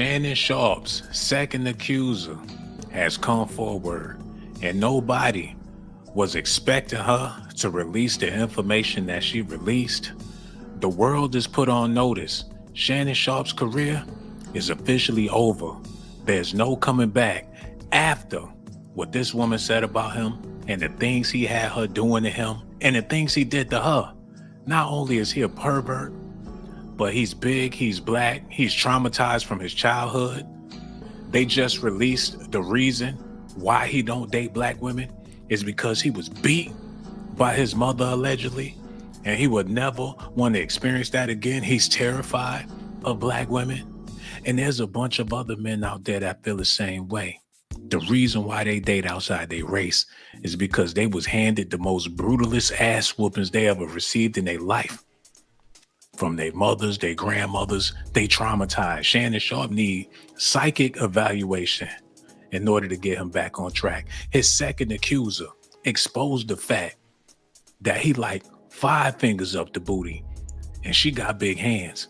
Shannon Sharpe's second accuser has come forward, and nobody was expecting her to release the information that she released. The world is put on notice. Shannon Sharpe's career is officially over. There's no coming back after what this woman said about him and the things he had her doing to him and the things he did to her. Not only is he a pervert, but he's big, he's black, he's traumatized from his childhood. They just released the reason why he don't date black women is because he was beat by his mother allegedly, and he would never want to experience that again. He's terrified of black women. And there's a bunch of other men out there that feel the same way. The reason why they date outside their race is because they was handed the most brutalist ass whoopings they ever received in their life. From their mothers, their grandmothers, they traumatized. Shannon Sharpe need psychic evaluation in order to get him back on track. His second accuser exposed the fact that he like 5 fingers up the booty and she got big hands.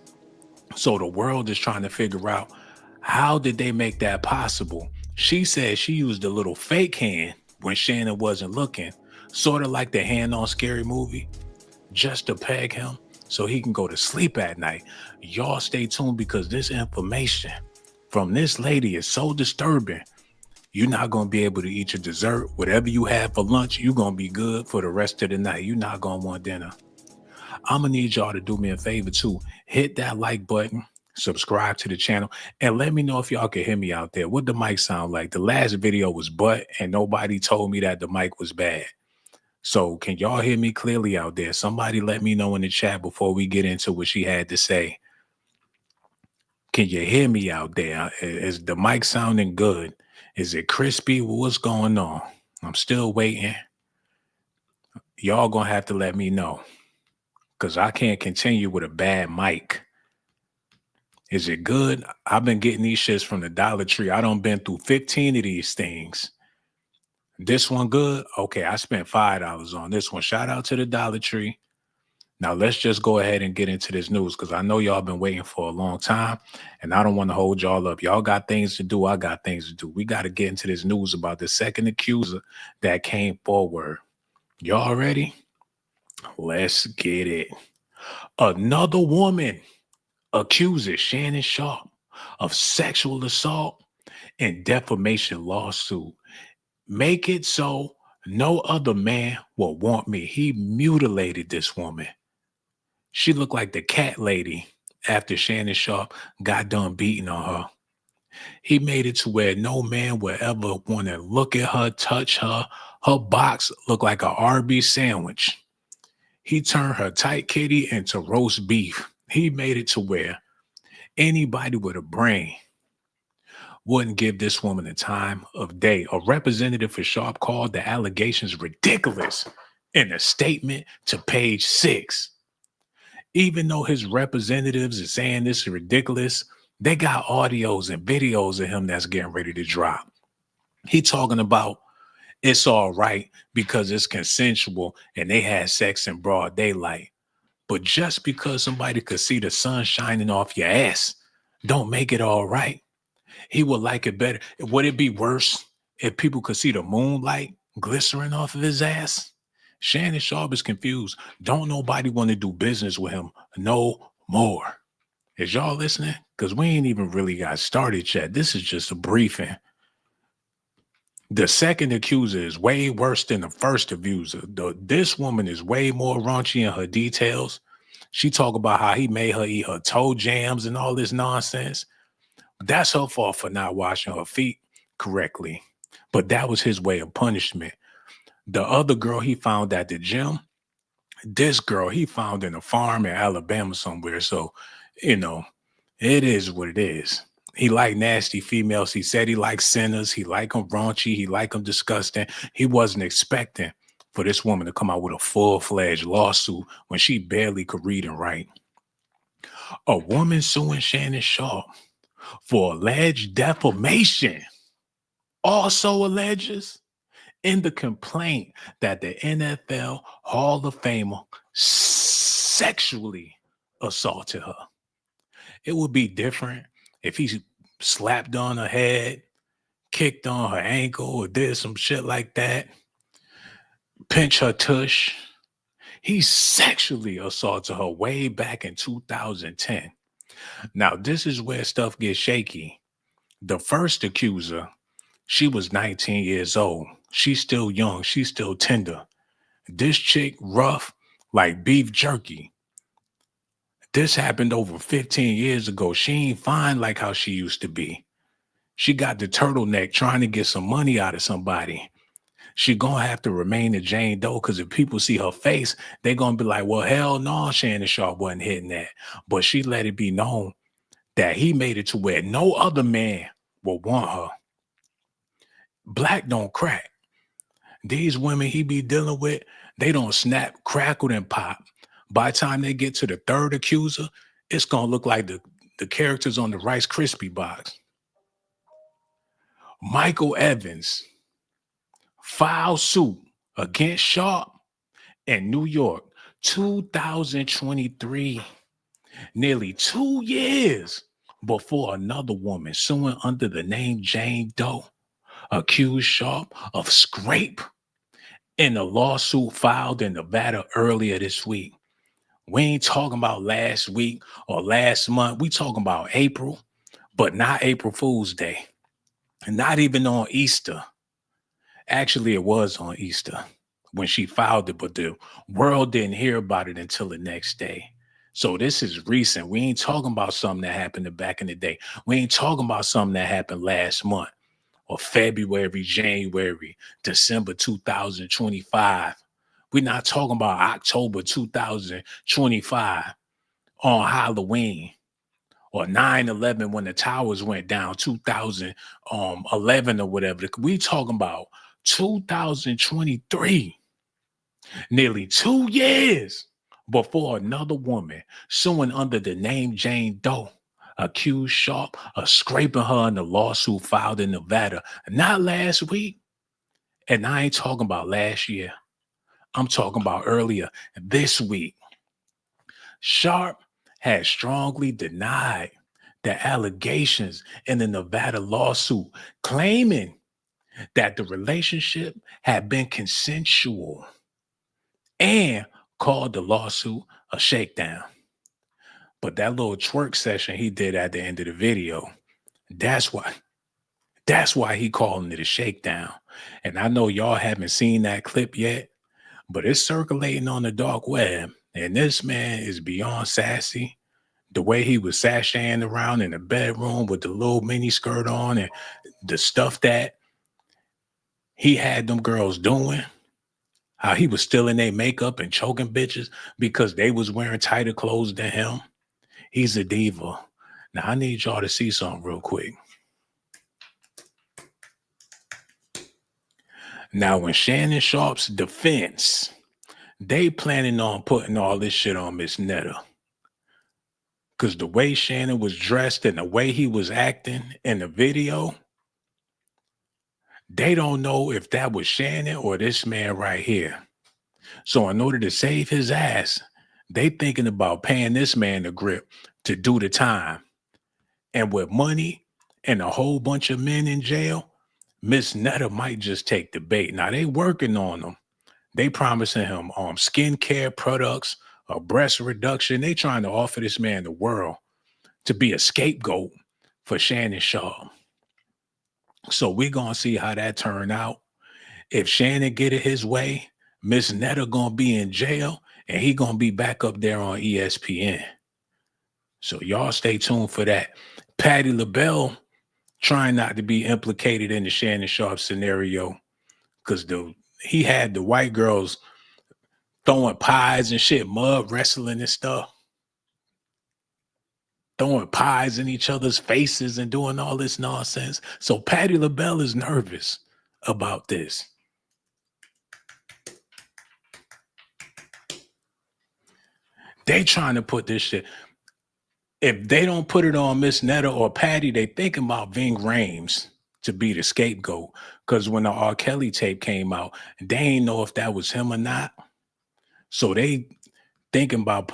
So the world is trying to figure out, how did they make that possible? She said she used a little fake hand when Shannon wasn't looking, sort of like the hand on Scary Movie, just to peg him so he can go to sleep at night. Y'all stay tuned, because this information from this lady is so disturbing. You're not going to be able to eat your dessert. Whatever you have for lunch, you're going to be good for the rest of the night. You're not going to want dinner. I'm going to need y'all to do me a favor too. Hit that like button, subscribe to the channel, and let me know if y'all can hear me out there. What the mic sound like? The last video was butt and nobody told me that the mic was bad. So can y'all hear me clearly out there? Somebody let me know in the chat before we get into what she had to say. Can you hear me out there? Is the mic sounding good? Is it crispy? What's going on? I'm still waiting. Y'all gonna have to let me know, because I can't continue with a bad mic. Is it good? I've been getting these shits from the Dollar Tree. I done been through 15 of these things. This one good? Okay, I spent $5 on this one. Shout out to the Dollar Tree. Now let's just go ahead and get into this news, because I know y'all been waiting for a long time and I don't want to hold y'all up. Y'all got things to do. I got things to do. We got to get into this news about the second accuser that came forward. Y'all ready? Let's get it. Another woman accuses Shannon Sharpe of sexual assault and defamation lawsuit. Make it so no other man will want me. He mutilated this woman. She looked like the cat lady after Shannon Sharpe got done beating on her. He made it to where no man would ever want to look at her, touch her. Her box looked like an Arby's sandwich. He turned her tight kitty into roast beef. He made it to where anybody with a brain wouldn't give this woman the time of day. A representative for Sharpe called the allegations ridiculous in a statement to Page 6. Even though his representatives are saying this is ridiculous, they got audios and videos of him that's getting ready to drop. He talking about it's all right because it's consensual and they had sex in broad daylight. But just because somebody could see the sun shining off your ass don't make it all right. He would like it better. Would it be worse if people could see the moonlight glycering off of his ass? Shannon Sharpe is confused. Don't nobody want to do business with him no more. Is y'all listening? Because we ain't even really got started yet. This is just a briefing. The second accuser is way worse than the first accuser. This woman is way more raunchy in her details. She talk about how he made her eat her toe jams and all this nonsense. That's her fault for not washing her feet correctly. But that was his way of punishment. The other girl he found at the gym, this girl he found in a farm in Alabama somewhere. So, you know, it is what it is. He liked nasty females. He said he liked sinners. He liked them raunchy. He liked them disgusting. He wasn't expecting for this woman to come out with a full-fledged lawsuit when she barely could read and write. A woman suing Shannon Sharpe for alleged defamation also alleges in the complaint that the NFL Hall of Famer sexually assaulted her. It would be different if he slapped on her head, kicked on her ankle, or did some shit like that, pinch her tush. He sexually assaulted her way back in 2010. Now, this is where stuff gets shaky. The first accuser, she was 19 years old. She's still young. She's still tender. This chick, rough like beef jerky. This happened over 15 years ago. She ain't fine like how she used to be. She got the turtleneck trying to get some money out of somebody. She gonna have to remain a Jane Doe because if people see her face, they gonna be like, well, hell no, Shannon Sharpe wasn't hitting that. But she let it be known that he made it to where no other man will want her. Black don't crack. These women he be dealing with, they don't snap, crackle, and pop. By the time they get to the third accuser, it's gonna look like the characters on the Rice Krispie box. Michael Evans filed suit against Sharpe in New York, 2023, nearly 2 years before another woman suing under the name Jane Doe accused Sharpe of scrape in a lawsuit filed in Nevada earlier this week. We ain't talking about last week or last month. We talking about April, but not April Fool's Day. Not even on Easter. Actually, it was on Easter when she filed it, but the world didn't hear about it until the next day. So this is recent. We ain't talking about something that happened back in the day. We ain't talking about something that happened last month or February, January, December 2025. We're not talking about October 2025 on Halloween or 9/11 when the towers went down, 2011 or whatever. We talking about 2023, nearly 2 years before another woman suing under the name Jane Doe accused Sharpe of scraping her in the lawsuit filed in Nevada, not last week. And I ain't talking about last year. I'm talking about earlier this week. Sharpe had strongly denied the allegations in the Nevada lawsuit, claiming that the relationship had been consensual and called the lawsuit a shakedown. But that little twerk session he did at the end of the video, that's why he calling it a shakedown. And I know y'all haven't seen that clip yet, but it's circulating on the dark web. And this man is beyond sassy. The way he was sashaying around in the bedroom with the little mini skirt on and the stuff that he had them girls doing, how he was stealing their makeup and choking bitches because they was wearing tighter clothes than him. He's a diva. Now, I need y'all to see something real quick. Now, when Shannon Sharpe's defense, they planning on putting all this shit on Miss Netta. Because the way Shannon was dressed and the way he was acting in the video, they don't know if that was Shannon or this man right here. So in order to save his ass, they thinking about paying this man the grip to do the time. And with money and a whole bunch of men in jail, Miss Netta might just take the bait. Now they working on him. They promising him skincare products, a breast reduction. They trying to offer this man the world to be a scapegoat for Shannon Sharpe. So we're gonna see how that turn out. If Shannon get it his way, Miss Netta gonna be in jail and he gonna be back up there on ESPN. So y'all stay tuned for that. Patti LaBelle trying not to be implicated in the Shannon Sharpe scenario because he had the white girls throwing pies and shit, mud wrestling and stuff, throwing pies in each other's faces and doing all this nonsense. So Patti LaBelle is nervous about this. They trying to put this shit. If they don't put it on Miss Netta or Patty, they thinking about Ving Rhames to be the scapegoat. Because when the R. Kelly tape came out, they ain't know if that was him or not. So they thinking about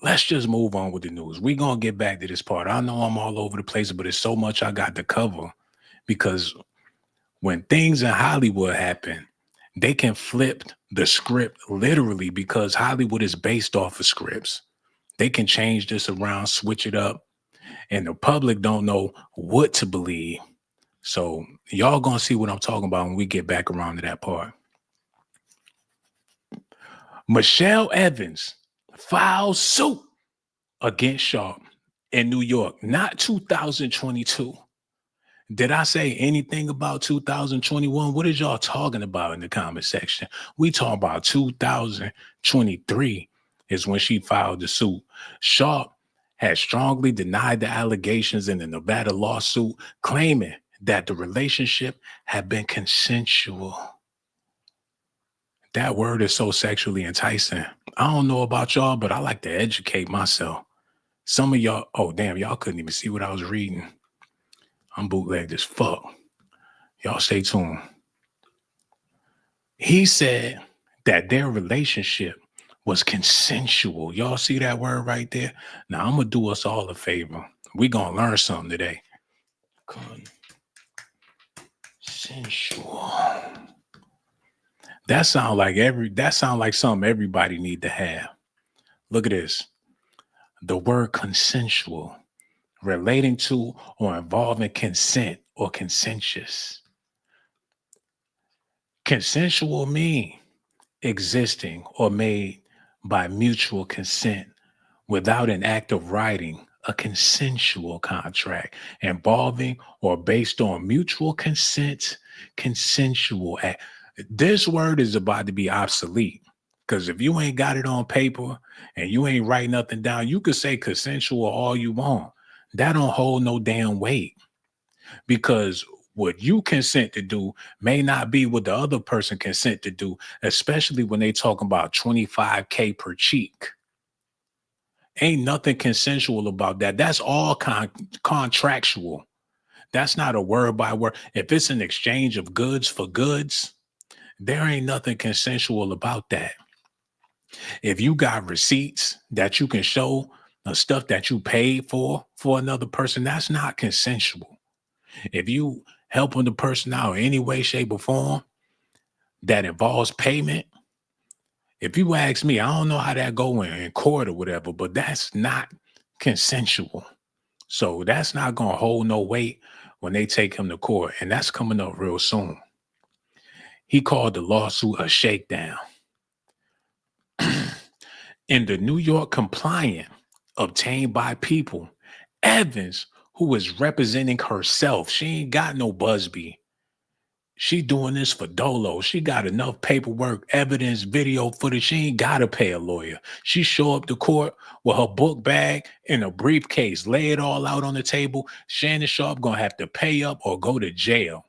let's just move on with the news. We're going to get back to this part. I know I'm all over the place, but it's so much I got to cover because when things in Hollywood happen, they can flip the script literally because Hollywood is based off of scripts. They can change this around, switch it up, and the public don't know what to believe. So y'all gonna see what I'm talking about when we get back around to that part. Michelle Evans files suit against Sharp in New York, not 2022. Did I say anything about 2021? What is y'all talking about in the comment section? We talking about 2023 is when she filed the suit. Sharp has strongly denied the allegations in the Nevada lawsuit, claiming that the relationship had been consensual. That word is so sexually enticing. I don't know about y'all, but I like to educate myself. Some of y'all, oh damn, y'all couldn't even see what I was reading. I'm bootlegged as fuck. Y'all stay tuned. He said that their relationship was consensual. Y'all see that word right there? Now I'm gonna do us all a favor. We're gonna learn something today. Consensual. That sound like something everybody need to have. Look at this. The word consensual, relating to or involving consent or consensus. Consensual mean existing or made by mutual consent without an act of writing, a consensual contract involving or based on mutual consent, consensual act. This word is about to be obsolete because if you ain't got it on paper and you ain't write nothing down, you could say consensual all you want. That don't hold no damn weight because what you consent to do may not be what the other person consent to do, especially when they talking about 25K per cheek. Ain't nothing consensual about that. That's all contractual. That's not a word by word. If it's an exchange of goods for goods, there ain't nothing consensual about that. If you got receipts that you can show the stuff that you paid for another person, that's not consensual. If you helping the person out in any way, shape, or form that involves payment, if you ask me, I don't know how that go in court or whatever, but that's not consensual. So that's not going to hold no weight when they take him to court. And that's coming up real soon. He called the lawsuit a shakedown. In the New York complaint obtained by People, Evans, who is representing herself, she ain't got no Busby. She doing this for Dolo. She got enough paperwork, evidence, video footage. She ain't got to pay a lawyer. She show up to court with her book bag and a briefcase, lay it all out on the table. Shannon Sharpe going to have to pay up or go to jail.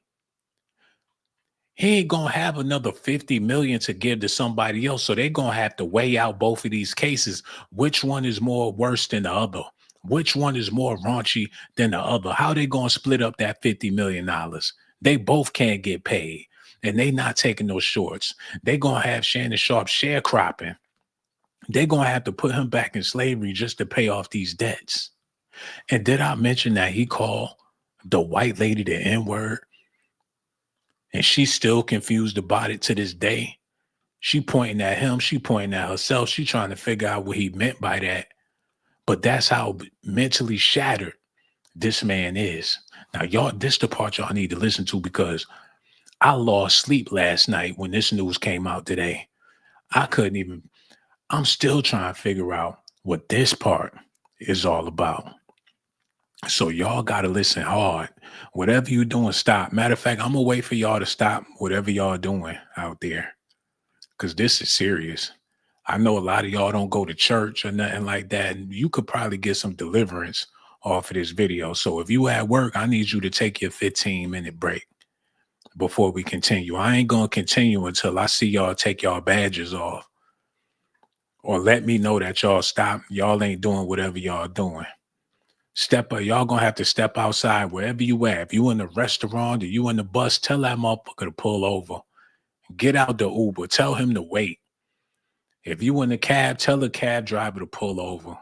He ain't going to have another 50 million to give to somebody else. So they're going to have to weigh out both of these cases. Which one is more worse than the other? Which one is more raunchy than the other? How they going to split up that $50 million? They both can't get paid, and they not taking those shorts. They going to have Shannon Sharpe sharecropping. They're going to have to put him back in slavery just to pay off these debts. And did I mention that he called the white lady the N-word? And she's still confused about it to this day. She pointing at him. She pointing at herself. She trying to figure out what he meant by that. But that's how mentally shattered this man is. Now, y'all, this the part y'all need to listen to because I lost sleep last night when this news came out today. I'm still trying to figure out what this part is all about. So y'all got to listen hard. Whatever you doing, stop. Matter of fact, I'm going to wait for y'all to stop whatever y'all doing out there because this is serious. I know a lot of y'all don't go to church or nothing like that, and you could probably get some deliverance off of this video. So if you at work, I need you to take your 15-minute break before we continue. I ain't going to continue until I see y'all take y'all badges off or let me know that y'all stop. Y'all ain't doing whatever y'all doing. Y'all gonna have to step outside wherever you at. If you in the restaurant or you in the bus, tell that motherfucker to pull over. Get out the Uber. Tell him to wait. If you in the cab, tell the cab driver to pull over.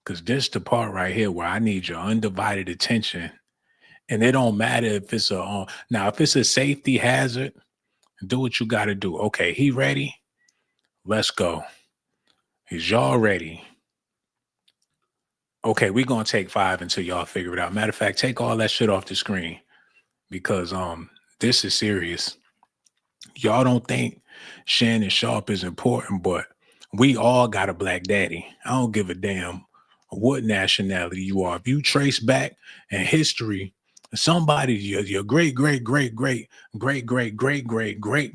Because this the part right here where I need your undivided attention. And it don't matter if it's now if it's a safety hazard, do what you gotta do. Okay, he ready? Let's go. Is y'all ready? Okay, we're gonna take 5 until y'all figure it out. Matter of fact, take all that shit off the screen because this is serious. Y'all don't think Shannon Sharpe is important, but we all got a black daddy. I don't give a damn what nationality you are. If you trace back in history, somebody, your great, great, great, great, great, great, great, great, great, great,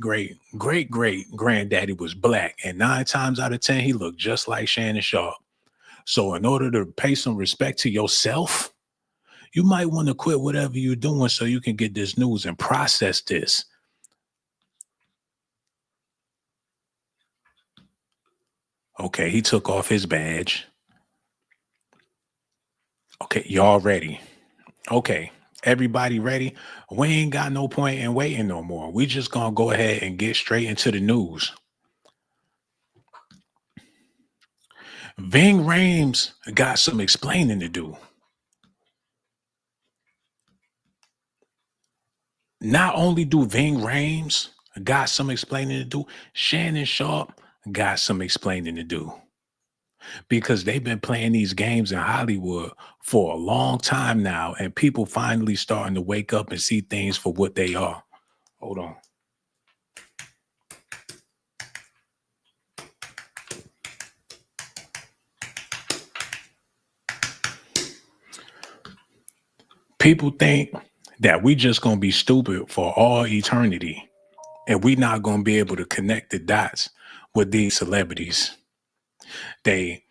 great, great granddaddy was black. And 9 times out of 10, he looked just like Shannon Sharpe. So in order to pay some respect to yourself, you might want to quit whatever you're doing so you can get this news and process this. Okay, he took off his badge. Okay, y'all ready? Okay, everybody ready? We ain't got no point in waiting no more. We just gonna go ahead and get straight into the news. Ving Rhames got some explaining to do. Not only do Ving Rhames got some explaining to do, Shannon Sharpe got some explaining to do. Because they've been playing these games in Hollywood for a long time now, and people finally starting to wake up and see things for what they are. Hold on. People think that we just gonna be stupid for all eternity, and we not gonna be able to connect the dots with these celebrities. They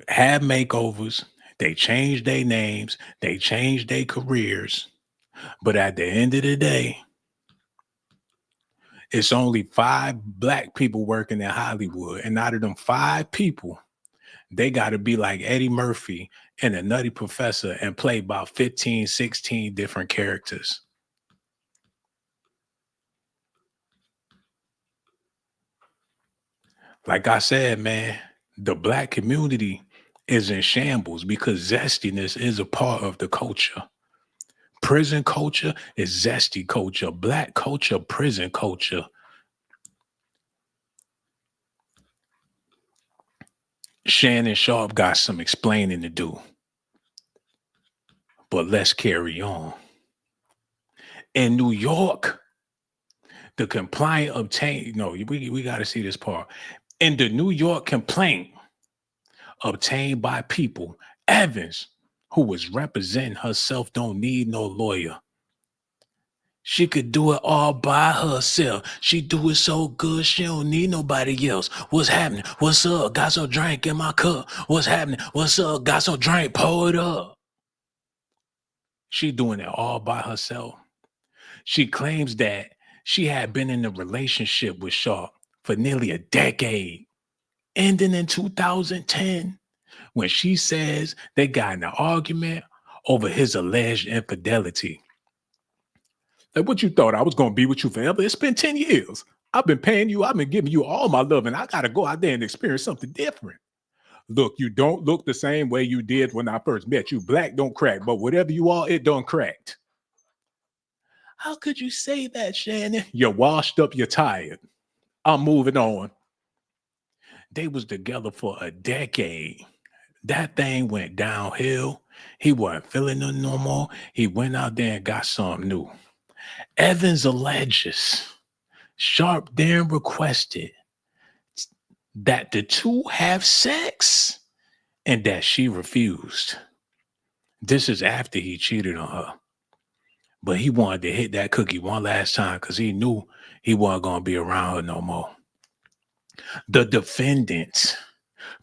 have makeovers, they change their names, they change their careers, but at the end of the day, it's only 5 black people working in Hollywood, and out of them 5 people, they got to be like Eddie Murphy and a Nutty Professor and play about 15, 16 different characters. Like I said, man, the black community is in shambles because zestiness is a part of the culture. Prison culture is zesty culture. Black culture, prison culture. Shannon Sharpe got some explaining to do. But let's carry on. In New York, the complaint obtained. No, we got to see this part. In the New York complaint obtained by people, Evans, who was representing herself, don't need no lawyer. She could do it all by herself. She do it so good, she don't need nobody else. What's happening? What's up? Got some drink in my cup. What's happening? What's up? Got some drink, pour it up. She doing it all by herself. She claims that she had been in a relationship with Sharpe for nearly a decade, ending in 2010 when she says they got in an argument over his alleged infidelity. Like, what you thought? I was going to be with you forever? It's been 10 years. I've been paying you. I've been giving you all my love, and I got to go out there and experience something different. Look, you don't look the same way you did when I first met you. Black don't crack, but whatever you are, it don't cracked. How could you say that, Shannon? You're washed up, you're tired. I'm moving on. They was together for a decade. That thing went downhill. He wasn't feeling it no more. He went out there and got something new. Evans alleges Sharpe then requested that the two have sex and that she refused. This is after he cheated on her. But he wanted to hit that cookie one last time because he knew he wasn't going to be around her no more. The defendant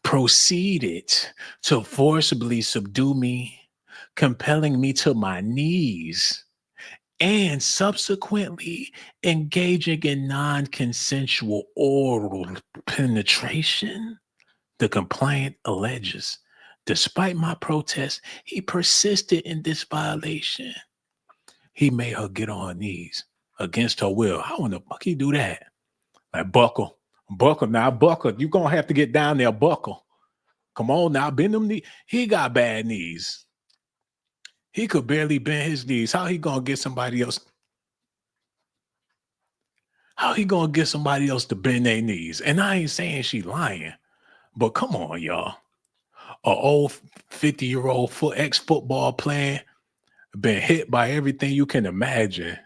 proceeded to forcibly subdue me, compelling me to my knees, and subsequently engaging in non-consensual oral penetration. The complaint alleges, despite my protest, he persisted in this violation. He made her get on her knees against her will. How in the fuck he do that? Like, buckle now, buckle. You're going to have to get down there, buckle. Come on now, bend them knees. He got bad knees. He could barely bend his knees. How he gonna get somebody else? How he gonna get somebody else to bend their knees? And I ain't saying she lying, but come on, y'all. A old 50-year-old ex-football player been hit by everything you can imagine.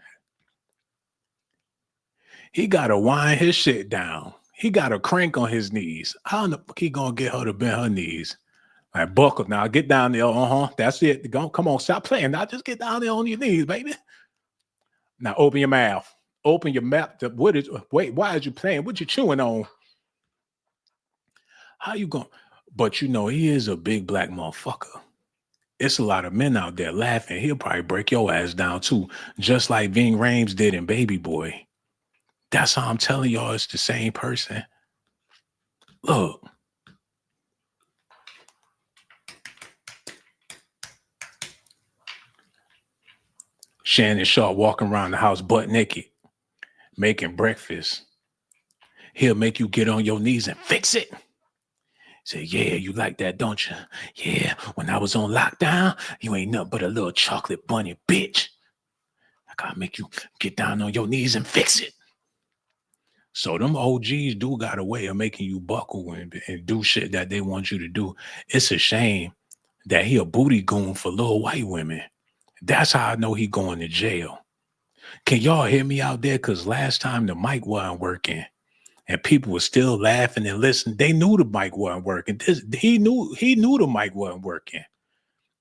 He gotta wind his shit down. He got a crank on his knees. How the fuck he gonna get her to bend her knees? Like, buckle now, get down there. That's it. Go, come on, stop playing. Now just get down there on your knees, baby. Now open your mouth. Open your mouth. Wait, why is you playing? What you chewing on? How you going? But he is a big black motherfucker. It's a lot of men out there laughing. He'll probably break your ass down too, just like Ving Rhames did in Baby Boy. That's how I'm telling y'all it's the same person. Look. Shannon Sharpe walking around the house butt naked, making breakfast. He'll make you get on your knees and fix it. Say, yeah, you like that, don't you? Yeah, when I was on lockdown, you ain't nothing but a little chocolate bunny bitch. I gotta make you get down on your knees and fix it. So them OGs do got a way of making you buckle and do shit that they want you to do. It's a shame that he a booty goon for little white women. That's how I know he going to jail. Can y'all hear me out there? Because last time the mic wasn't working and people were still laughing and listening. They knew the mic wasn't working. He knew the mic wasn't working.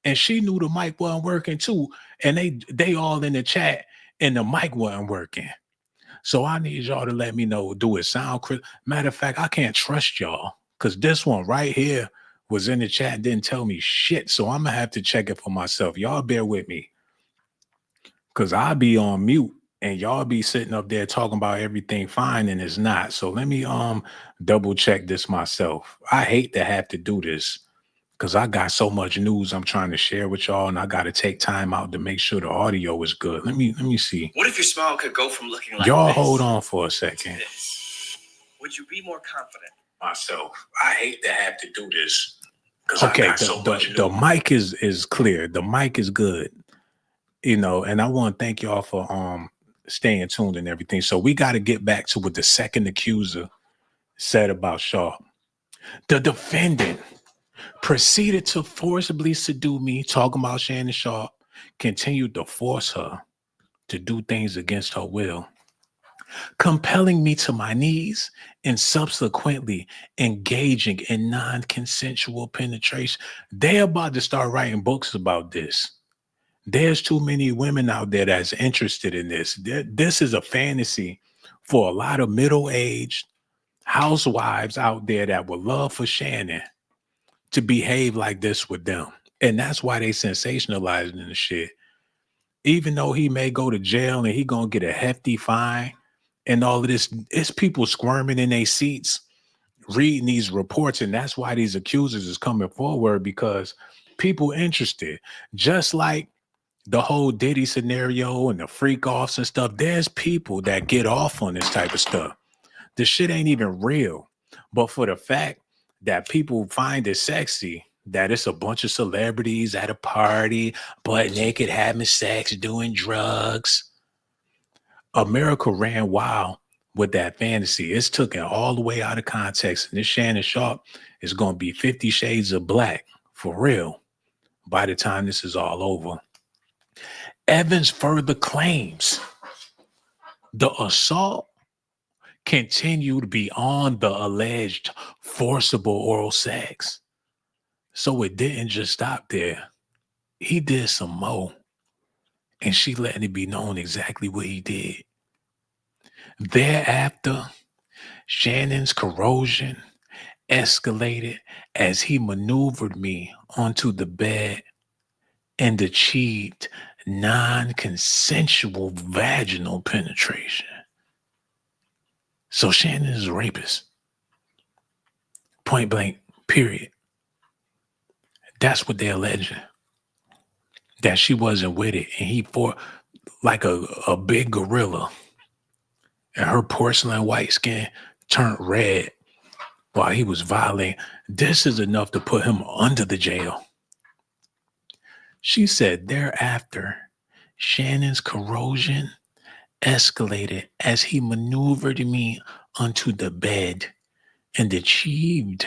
And she knew the mic wasn't working too. And they all in the chat and the mic wasn't working. So I need y'all to let me know, do it sound critical? Matter of fact, I can't trust y'all because this one right here was in the chat and didn't tell me shit. So I'm going to have to check it for myself. Y'all bear with me because I'll be on mute and y'all be sitting up there talking about everything fine and it's not. So let me double check this myself. I hate to have to do this because I got so much news I'm trying to share with y'all and I got to take time out to make sure the audio is good. Let me see. What if your smile could go from looking like y'all this hold on for a second. Would you be more confident? Myself. I hate to have to do this. Okay, the mic is clear. The mic is good. And I want to thank y'all for staying tuned and everything. So we got to get back to what the second accuser said about Sharpe. The defendant proceeded to forcibly seduce me, talking about Shannon Sharpe, continued to force her to do things against her will, compelling me to my knees and subsequently engaging in non-consensual penetration. They're about to start writing books about this. There's too many women out there that's interested in this. This is a fantasy for a lot of middle-aged housewives out there that would love for Shannon to behave like this with them. And that's why they sensationalizing the shit. Even though he may go to jail and he gonna get a hefty fine and all of this, it's people squirming in their seats reading these reports. And that's why these accusers is coming forward, because people interested. Just like the whole Diddy scenario and the freak offs and stuff, there's people that get off on this type of stuff. The shit ain't even real. But for the fact that people find it sexy, that it's a bunch of celebrities at a party, butt naked, having sex, doing drugs. America ran wild with that fantasy. It's taken all the way out of context. And this Shannon Sharpe is going to be 50 Shades of Black for real by the time this is all over. Evans further claims the assault continued beyond the alleged forcible oral sex. So it didn't just stop there. He did some more. And she letting it be known exactly what he did. Thereafter, Shannon's corrosion escalated as he maneuvered me onto the bed and achieved non-consensual vaginal penetration. So Shannon is a rapist. Point blank, period. That's what they're alleging. That she wasn't with it. And he fought like a big gorilla. And her porcelain white skin turned red while he was violating. This is enough to put him under the jail. She said thereafter, Shannon's corrosion escalated as he maneuvered me onto the bed and achieved.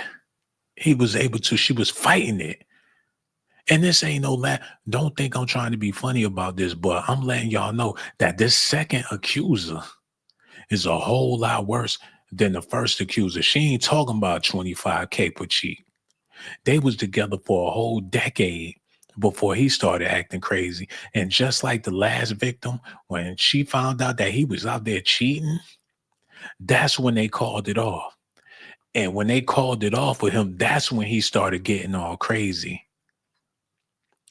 He was able to, she was fighting it. And this ain't no don't think I'm trying to be funny about this, but I'm letting y'all know that this second accuser is a whole lot worse than the first accuser. She ain't talking about 25K per cheek. They was together for a whole decade before he started acting crazy. And just like the last victim, when she found out that he was out there cheating, that's when they called it off. And when they called it off with him, that's when he started getting all crazy.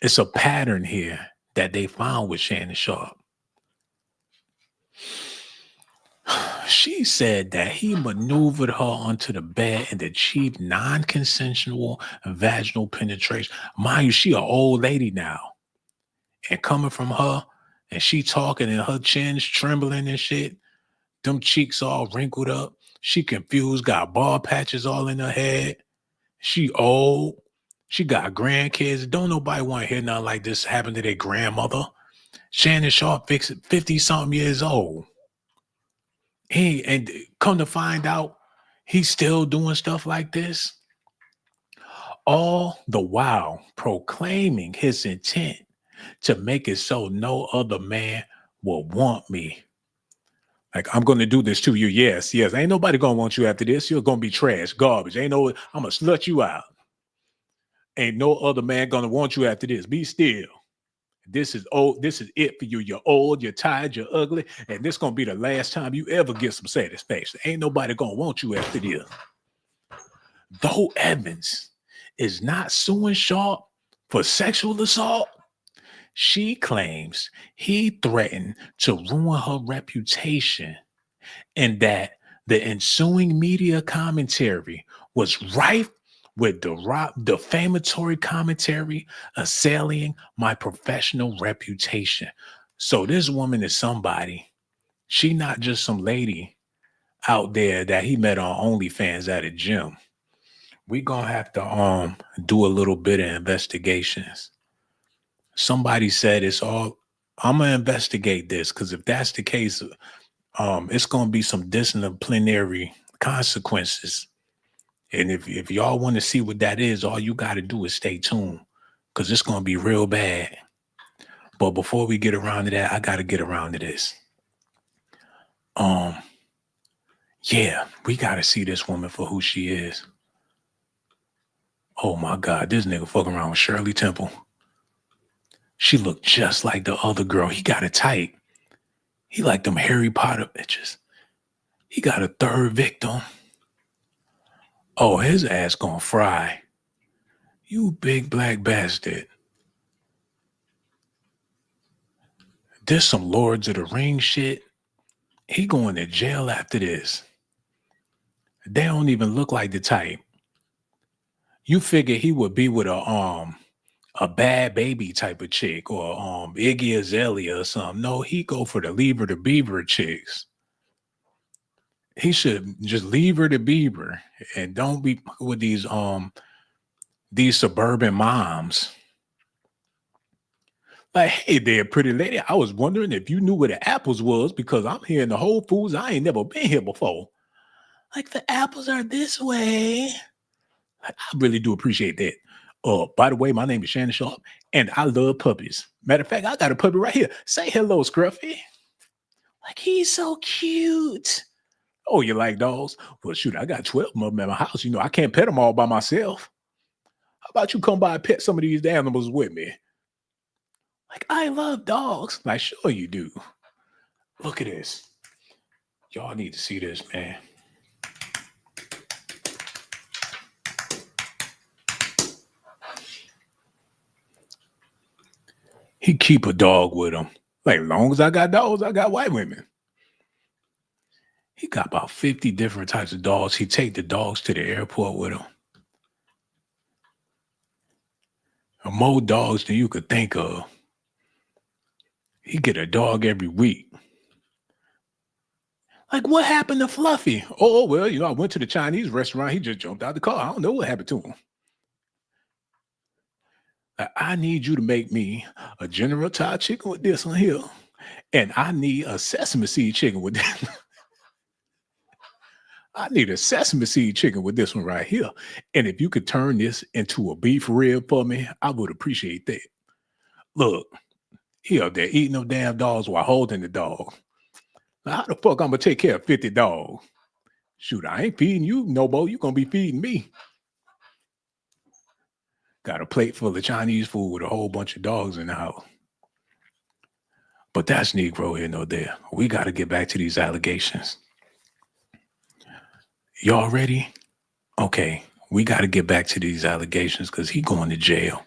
It's a pattern here that they found with Shannon Sharpe. She said that he maneuvered her onto the bed and achieved non-consensual vaginal penetration. Mind you, she an old lady now. And coming from her, and she talking and her chin's trembling and shit, them cheeks all wrinkled up. She confused, got bald patches all in her head. She old. She got grandkids. Don't nobody want to hear nothing like this happen to their grandmother. Shannon Sharpe 50-something years old. And come to find out, he's still doing stuff like this. All the while proclaiming his intent to make it so no other man will want me. Like, I'm going to do this to you. Yes. Ain't nobody going to want you after this. You're going to be trash, garbage. I'm going to slut you out. Ain't no other man going to want you after this. Be still. This is old. This is it for you. You're old, you're tired, you're ugly, and this gonna be the last time you ever get some satisfaction. Ain't nobody gonna want you after this. Though Evans is not suing Sharpe for sexual assault, she claims he threatened to ruin her reputation and that the ensuing media commentary was rife with defamatory commentary assailing my professional reputation. So this woman is somebody. She not just some lady out there that he met on OnlyFans at a gym. We gonna have to do a little bit of investigations. Somebody said it's all. I'm gonna investigate this because if that's the case, it's gonna be some disciplinary consequences. And if y'all want to see what that is, all you got to do is stay tuned because it's going to be real bad. But before we get around to that, I got to get around to this. Yeah, we got to see this woman for who she is. Oh my God, this nigga fucking around with Shirley Temple. She looked just like the other girl. He got it tight. He like them Harry Potter bitches. He got a third victim. Oh, his ass gonna fry. You big black bastard. This some Lords of the Ring shit. He going to jail after this. They don't even look like the type. You figure he would be with a bad baby type of chick or Iggy Azalea or something. No, he go for the Leave Her to Beaver chicks. He should just leave her to Beaver and don't be with these suburban moms. Like, hey there, pretty lady. I was wondering if you knew where the apples was because I'm here in the Whole Foods. I ain't never been here before. Like, the apples are this way. I really do appreciate that. By the way, my name is Shannon Sharpe, and I love puppies. Matter of fact, I got a puppy right here. Say hello, Scruffy. Like, he's so cute. Oh, you like dogs? Well, shoot, I got 12 of them at my house. You know, I can't pet them all by myself. How about you come by and pet some of these animals with me? Like, I love dogs. Like, sure you do. Look at this. Y'all need to see this, man. He keep a dog with him. Like, as long as I got dogs, I got white women. He got about 50 different types of dogs. He take the dogs to the airport with him. More dogs than you could think of. He get a dog every week. Like, what happened to Fluffy? Oh, well, I went to the Chinese restaurant. He just jumped out the car. I don't know what happened to him. I need you to make me a General Tso chicken with this one here. And I need a sesame seed chicken with this. I need a sesame seed chicken with this one right here. And if you could turn this into a beef rib for me, I would appreciate that. Look, he up there eating them damn dogs while holding the dog. Now, how the fuck I'm gonna take care of 50 dogs? Shoot, I ain't feeding you, Nobo. You gonna be feeding me. Got a plate full of Chinese food with a whole bunch of dogs in the house. But that's Negro here, no there. We got to get back to these allegations. Y'all ready? Okay, we got to get back to these allegations because he going to jail.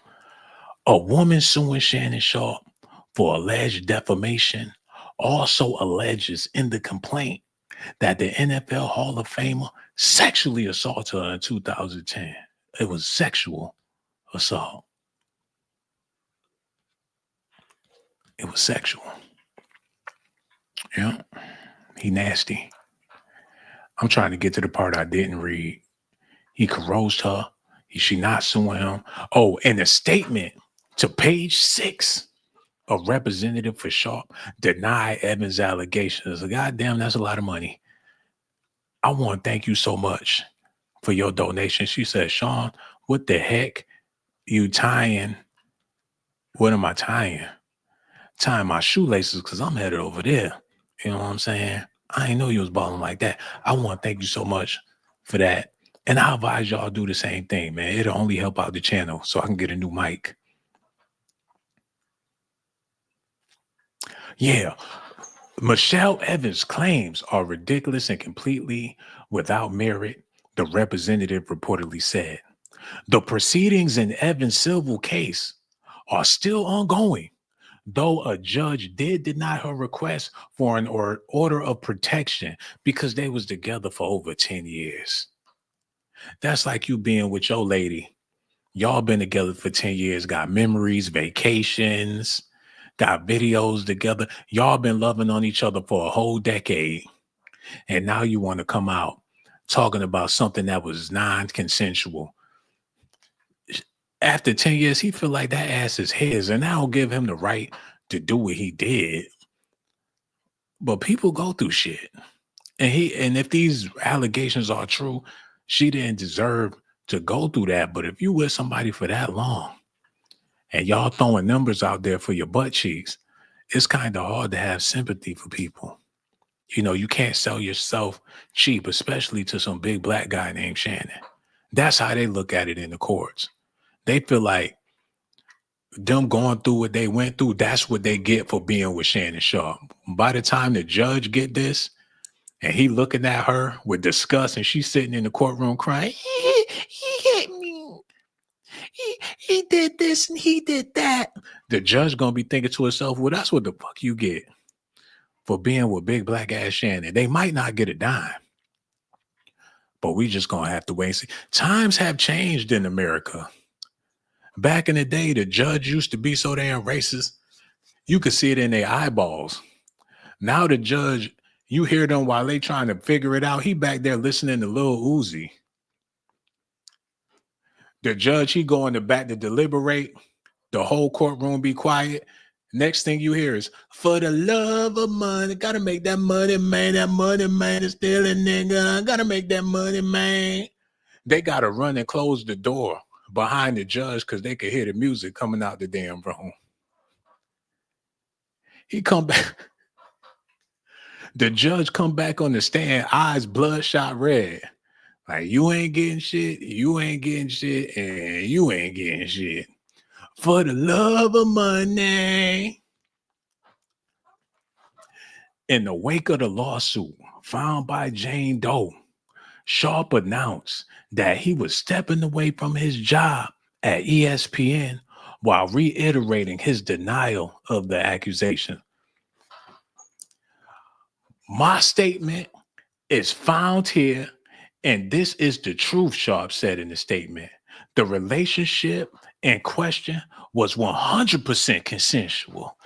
A woman suing Shannon Sharpe for alleged defamation also alleges in the complaint that the NFL Hall of Famer sexually assaulted her in 2010. It was sexual assault. It was sexual. Yeah, he nasty. I'm trying to get to the part I didn't read. He corrosed her. She not suing him. Oh, and a statement to page 6. A representative for Sharpe denied Evans' allegations. Goddamn, that's a lot of money. I want to thank you so much for your donation. She said, Sean, what the heck you tying? What am I tying? Tying my shoelaces because I'm headed over there. You know what I'm saying? I didn't know you was balling like that. I want to thank you so much for that. And I advise y'all do the same thing, man. It'll only help out the channel so I can get a new mic. Yeah. Michelle Evans' claims are ridiculous and completely without merit, the representative reportedly said. The proceedings in Evans' civil case are still ongoing, though a judge did deny her request for an order of protection because they was together for over 10 years. That's like you being with your lady. Y'all been together for 10 years, got memories, vacations, got videos together. Y'all been loving on each other for a whole decade. And now you want to come out talking about something that was non-consensual. After 10 years, he feel like that ass is his, and I don't give him the right to do what he did. But people go through shit. And if these allegations are true, she didn't deserve to go through that. But if you with somebody for that long and y'all throwing numbers out there for your butt cheeks, it's kind of hard to have sympathy for people. You know, you can't sell yourself cheap, especially to some big black guy named Shannon. That's how they look at it in the courts. They feel like them going through what they went through, that's what they get for being with Shannon Sharpe. By the time the judge get this, and he looking at her with disgust, and she's sitting in the courtroom crying, he hit me. He did this and he did that. The judge gonna be thinking to herself, well, that's what the fuck you get for being with big black ass Shannon. They might not get a dime, but we just gonna have to wait and see. Times have changed in America. Back in the day, the judge used to be so damn racist, you could see it in their eyeballs. Now the judge, you hear them while they trying to figure it out. He back there listening to Lil Uzi. The judge, he go in the back to deliberate. The whole courtroom be quiet. Next thing you hear is, for the love of money, gotta make that money, man. That money, man, is still a nigga. Gotta make that money, man. They gotta run and close the door behind the judge because they could hear the music coming out the damn room. He come back. The judge come back on the stand, eyes bloodshot red. Like, you ain't getting shit, you ain't getting shit, and you ain't getting shit. For the love of money. In the wake of the lawsuit filed by Jane Doe, Sharpe announced that he was stepping away from his job at ESPN while reiterating his denial of the accusation. My statement is found here, and this is the truth, Sharpe said in the statement. The relationship in question was 100% consensual.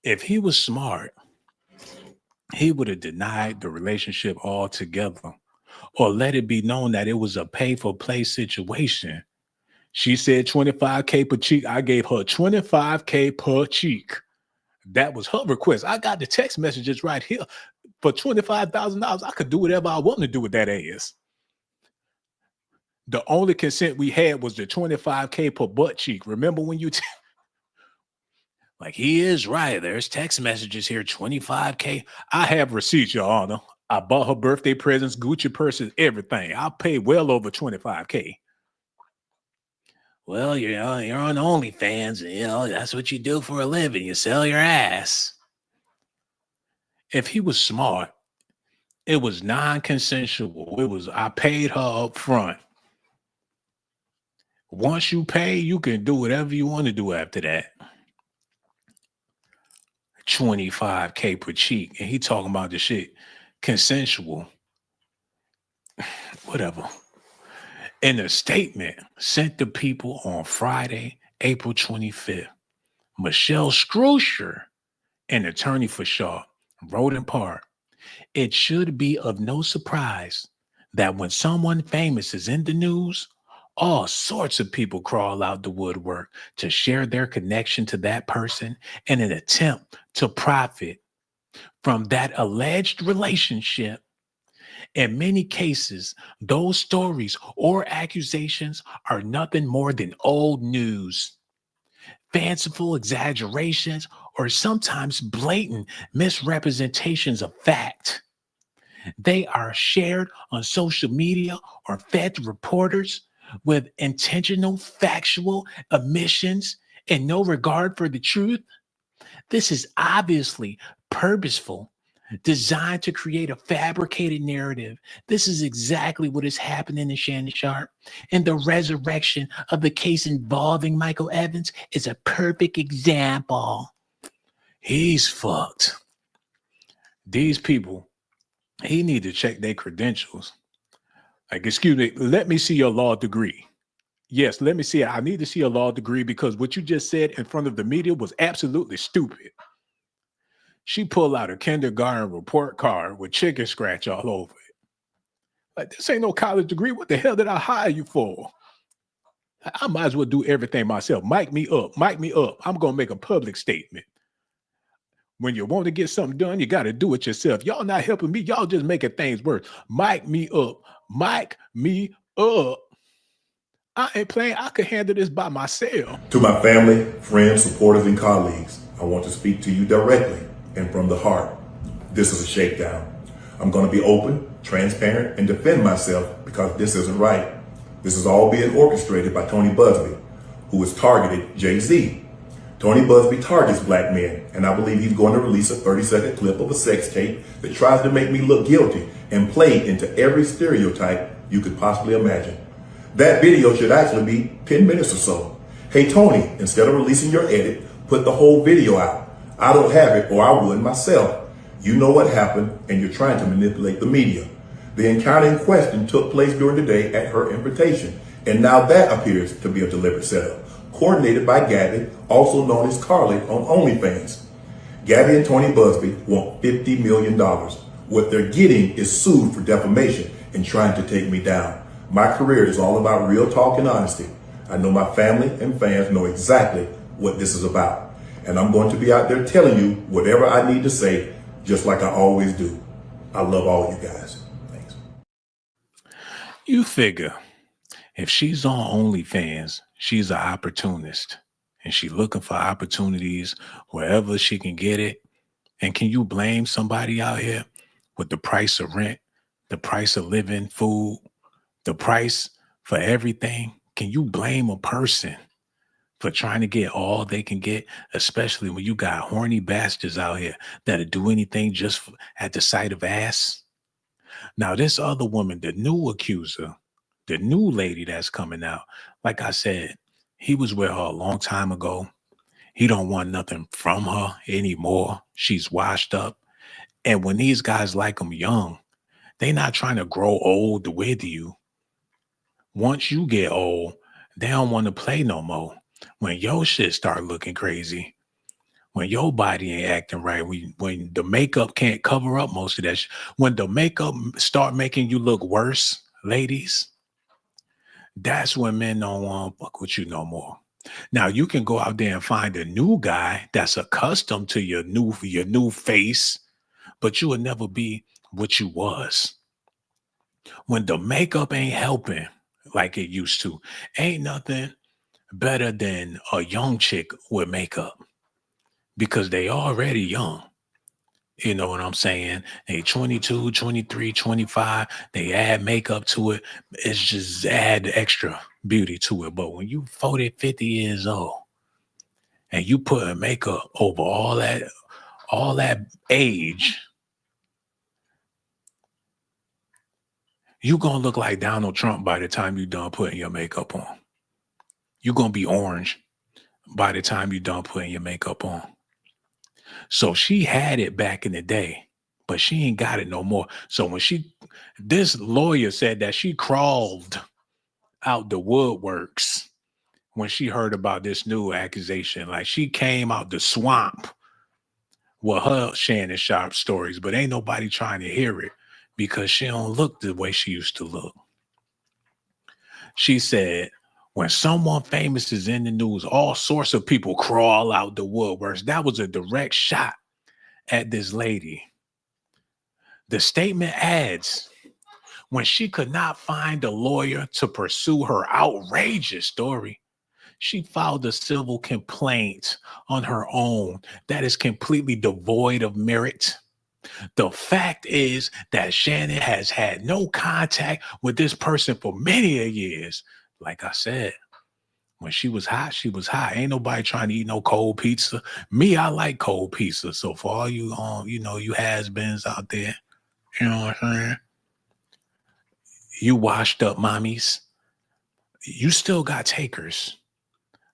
If he was smart, he would have denied the relationship altogether or let it be known that it was a pay for play situation. She said 25K per cheek. I gave her 25K per cheek. That was her request. I got the text messages right here. For $25,000, I could do whatever I want to do with that ass. The only consent we had was the 25K per butt cheek. Remember when you like, he is right. There's text messages here, 25K. I have receipts, Your Honor. I bought her birthday presents, Gucci purses, everything. I paid well over 25K. Well, you're on OnlyFans, and that's what you do for a living. You sell your ass. If he was smart, it was non-consensual. It was, I paid her up front. Once you pay, you can do whatever you want to do after that. 25K per cheek. And he talking about the shit consensual. Whatever. In a statement sent to people on Friday, April 25th, Michelle Scrusher, an attorney for Sharpe, wrote in part, it should be of no surprise that when someone famous is in the news, all sorts of people crawl out the woodwork to share their connection to that person in an attempt to profit from that alleged relationship. In many cases, those stories or accusations are nothing more than old news, fanciful exaggerations, or sometimes blatant misrepresentations of fact. They are shared on social media or fed to reporters with intentional factual omissions and no regard for the truth. This is obviously purposeful, designed to create a fabricated narrative. This is exactly what is happening to Shannon Sharpe. And the resurrection of the case involving Michael Evans is a perfect example. He's fucked. These people, he need to check their credentials. Like, excuse me, let me see your law degree. Yes, let me see it. I need to see a law degree because what you just said in front of the media was absolutely stupid. She pulled out a kindergarten report card with chicken scratch all over it. Like, this ain't no college degree. What the hell did I hire you for? I might as well do everything myself. Mic me up. Mic me up. I'm going to make a public statement. When you want to get something done, you got to do it yourself. Y'all not helping me. Y'all just making things worse. Mic me up. Mic me up. I ain't playing. I could handle this by myself. To my family, friends, supporters, and colleagues, I want to speak to you directly and from the heart. This is a shakedown. I'm going to be open, transparent, and defend myself because this isn't right. This is all being orchestrated by Tony Busby, who has targeted Jay-Z. Tony Busby targets black men, and I believe he's going to release a 30-second clip of a sex tape that tries to make me look guilty and play into every stereotype you could possibly imagine. That video should actually be 10 minutes or so. Hey, Tony, instead of releasing your edit, put the whole video out. I don't have it, or I would myself. You know what happened, and you're trying to manipulate the media. The encounter in question took place during the day at her invitation, and now that appears to be a deliberate setup, coordinated by Gabby, also known as Carly on OnlyFans. Gabby and Tony Busby want $50 million. What they're getting is sued for defamation and trying to take me down. My career is all about real talk and honesty. I know my family and fans know exactly what this is about. And I'm going to be out there telling you whatever I need to say, just like I always do. I love all you guys. Thanks. You figure if she's on OnlyFans, she's an opportunist and she's looking for opportunities wherever she can get it. And can you blame somebody out here with the price of rent, the price of living, food, the price for everything? Can you blame a person for trying to get all they can get, especially when you got horny bastards out here that'll do anything just at the sight of ass? Now, this other woman, the new accuser, the new lady that's coming out, like I said, he was with her a long time ago. He don't want nothing from her anymore. She's washed up. And when these guys like them young, they not trying to grow old with you. Once you get old, they don't want to play no more. When your shit start looking crazy, when your body ain't acting right, when the makeup can't cover up most of that, when the makeup start making you look worse, ladies, that's when men don't want to fuck with you no more. Now you can go out there and find a new guy that's accustomed to your new face, but you will never be what you was. When the makeup ain't helping like it used to, ain't nothing better than a young chick with makeup because they already young. You know what I'm saying? They 22, 23, 25. They add makeup to it. It's just add extra beauty to it. But when you 40, 50 years old and you put makeup over all that age, you're going to look like Donald Trump by the time you're done putting your makeup on. You're going to be orange by the time you're done putting your makeup on. So she had it back in the day, but she ain't got it no more. So when this lawyer said that she crawled out the woodworks when she heard about this new accusation. Like she came out the swamp with her Shannon Sharpe stories, but ain't nobody trying to hear it because she don't look the way she used to look. She said, when someone famous is in the news, all sorts of people crawl out the woodworks. That was a direct shot at this lady. The statement adds, when she could not find a lawyer to pursue her outrageous story, she filed a civil complaint on her own that is completely devoid of merit. The fact is that Shannon has had no contact with this person for many years. Like I said, when she was hot, she was hot. Ain't nobody trying to eat no cold pizza. Me, I like cold pizza. So for all you, you has-beens out there, you know what I'm saying? You washed up mommies. You still got takers,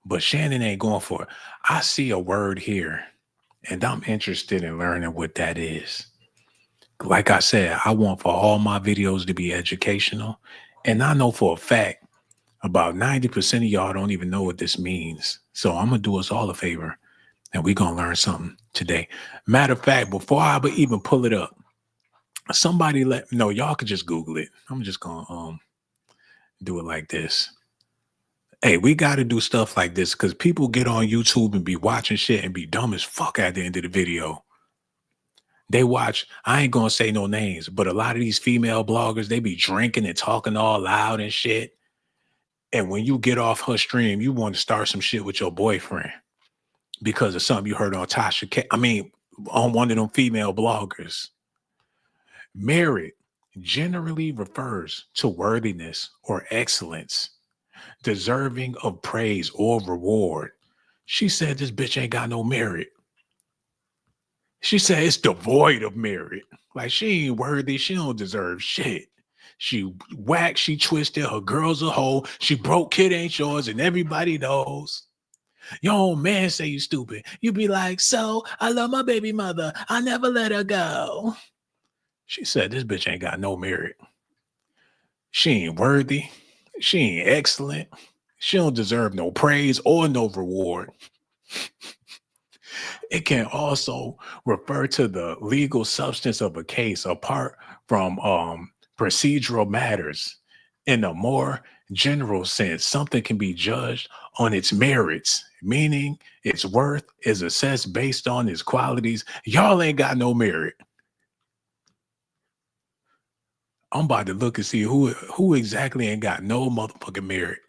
but Shannon ain't going for it. I see a word here, and I'm interested in learning what that is. Like I said, I want for all my videos to be educational, and I know for a fact about 90% of y'all don't even know what this means. So I'm going to do us all a favor, and we're going to learn something today. Matter of fact, before I even pull it up, somebody let me know. Y'all could just Google it. I'm just going to do it like this. Hey, we got to do stuff like this because people get on YouTube and be watching shit and be dumb as fuck at the end of the video. They watch, I ain't going to say no names, but a lot of these female bloggers, they be drinking and talking all loud and shit. And when you get off her stream, you want to start some shit with your boyfriend because of something you heard on on one of them female bloggers. Merit generally refers to worthiness or excellence, deserving of praise or reward. She said this bitch ain't got no merit. She said it's devoid of merit. Like she ain't worthy. She don't deserve shit. She whacked, she twisted, her girl's a hoe. She broke, kid ain't yours, and everybody knows. Your own man say you stupid. You be like, so I love my baby mother. I never let her go. She said this bitch ain't got no merit. She ain't worthy. She ain't excellent. She don't deserve no praise or no reward. It can also refer to the legal substance of a case apart from procedural matters. In a more general sense, something can be judged on its merits, meaning its worth is assessed based on its qualities. Y'all ain't got no merit. I'm about to look and see who exactly ain't got no motherfucking merit.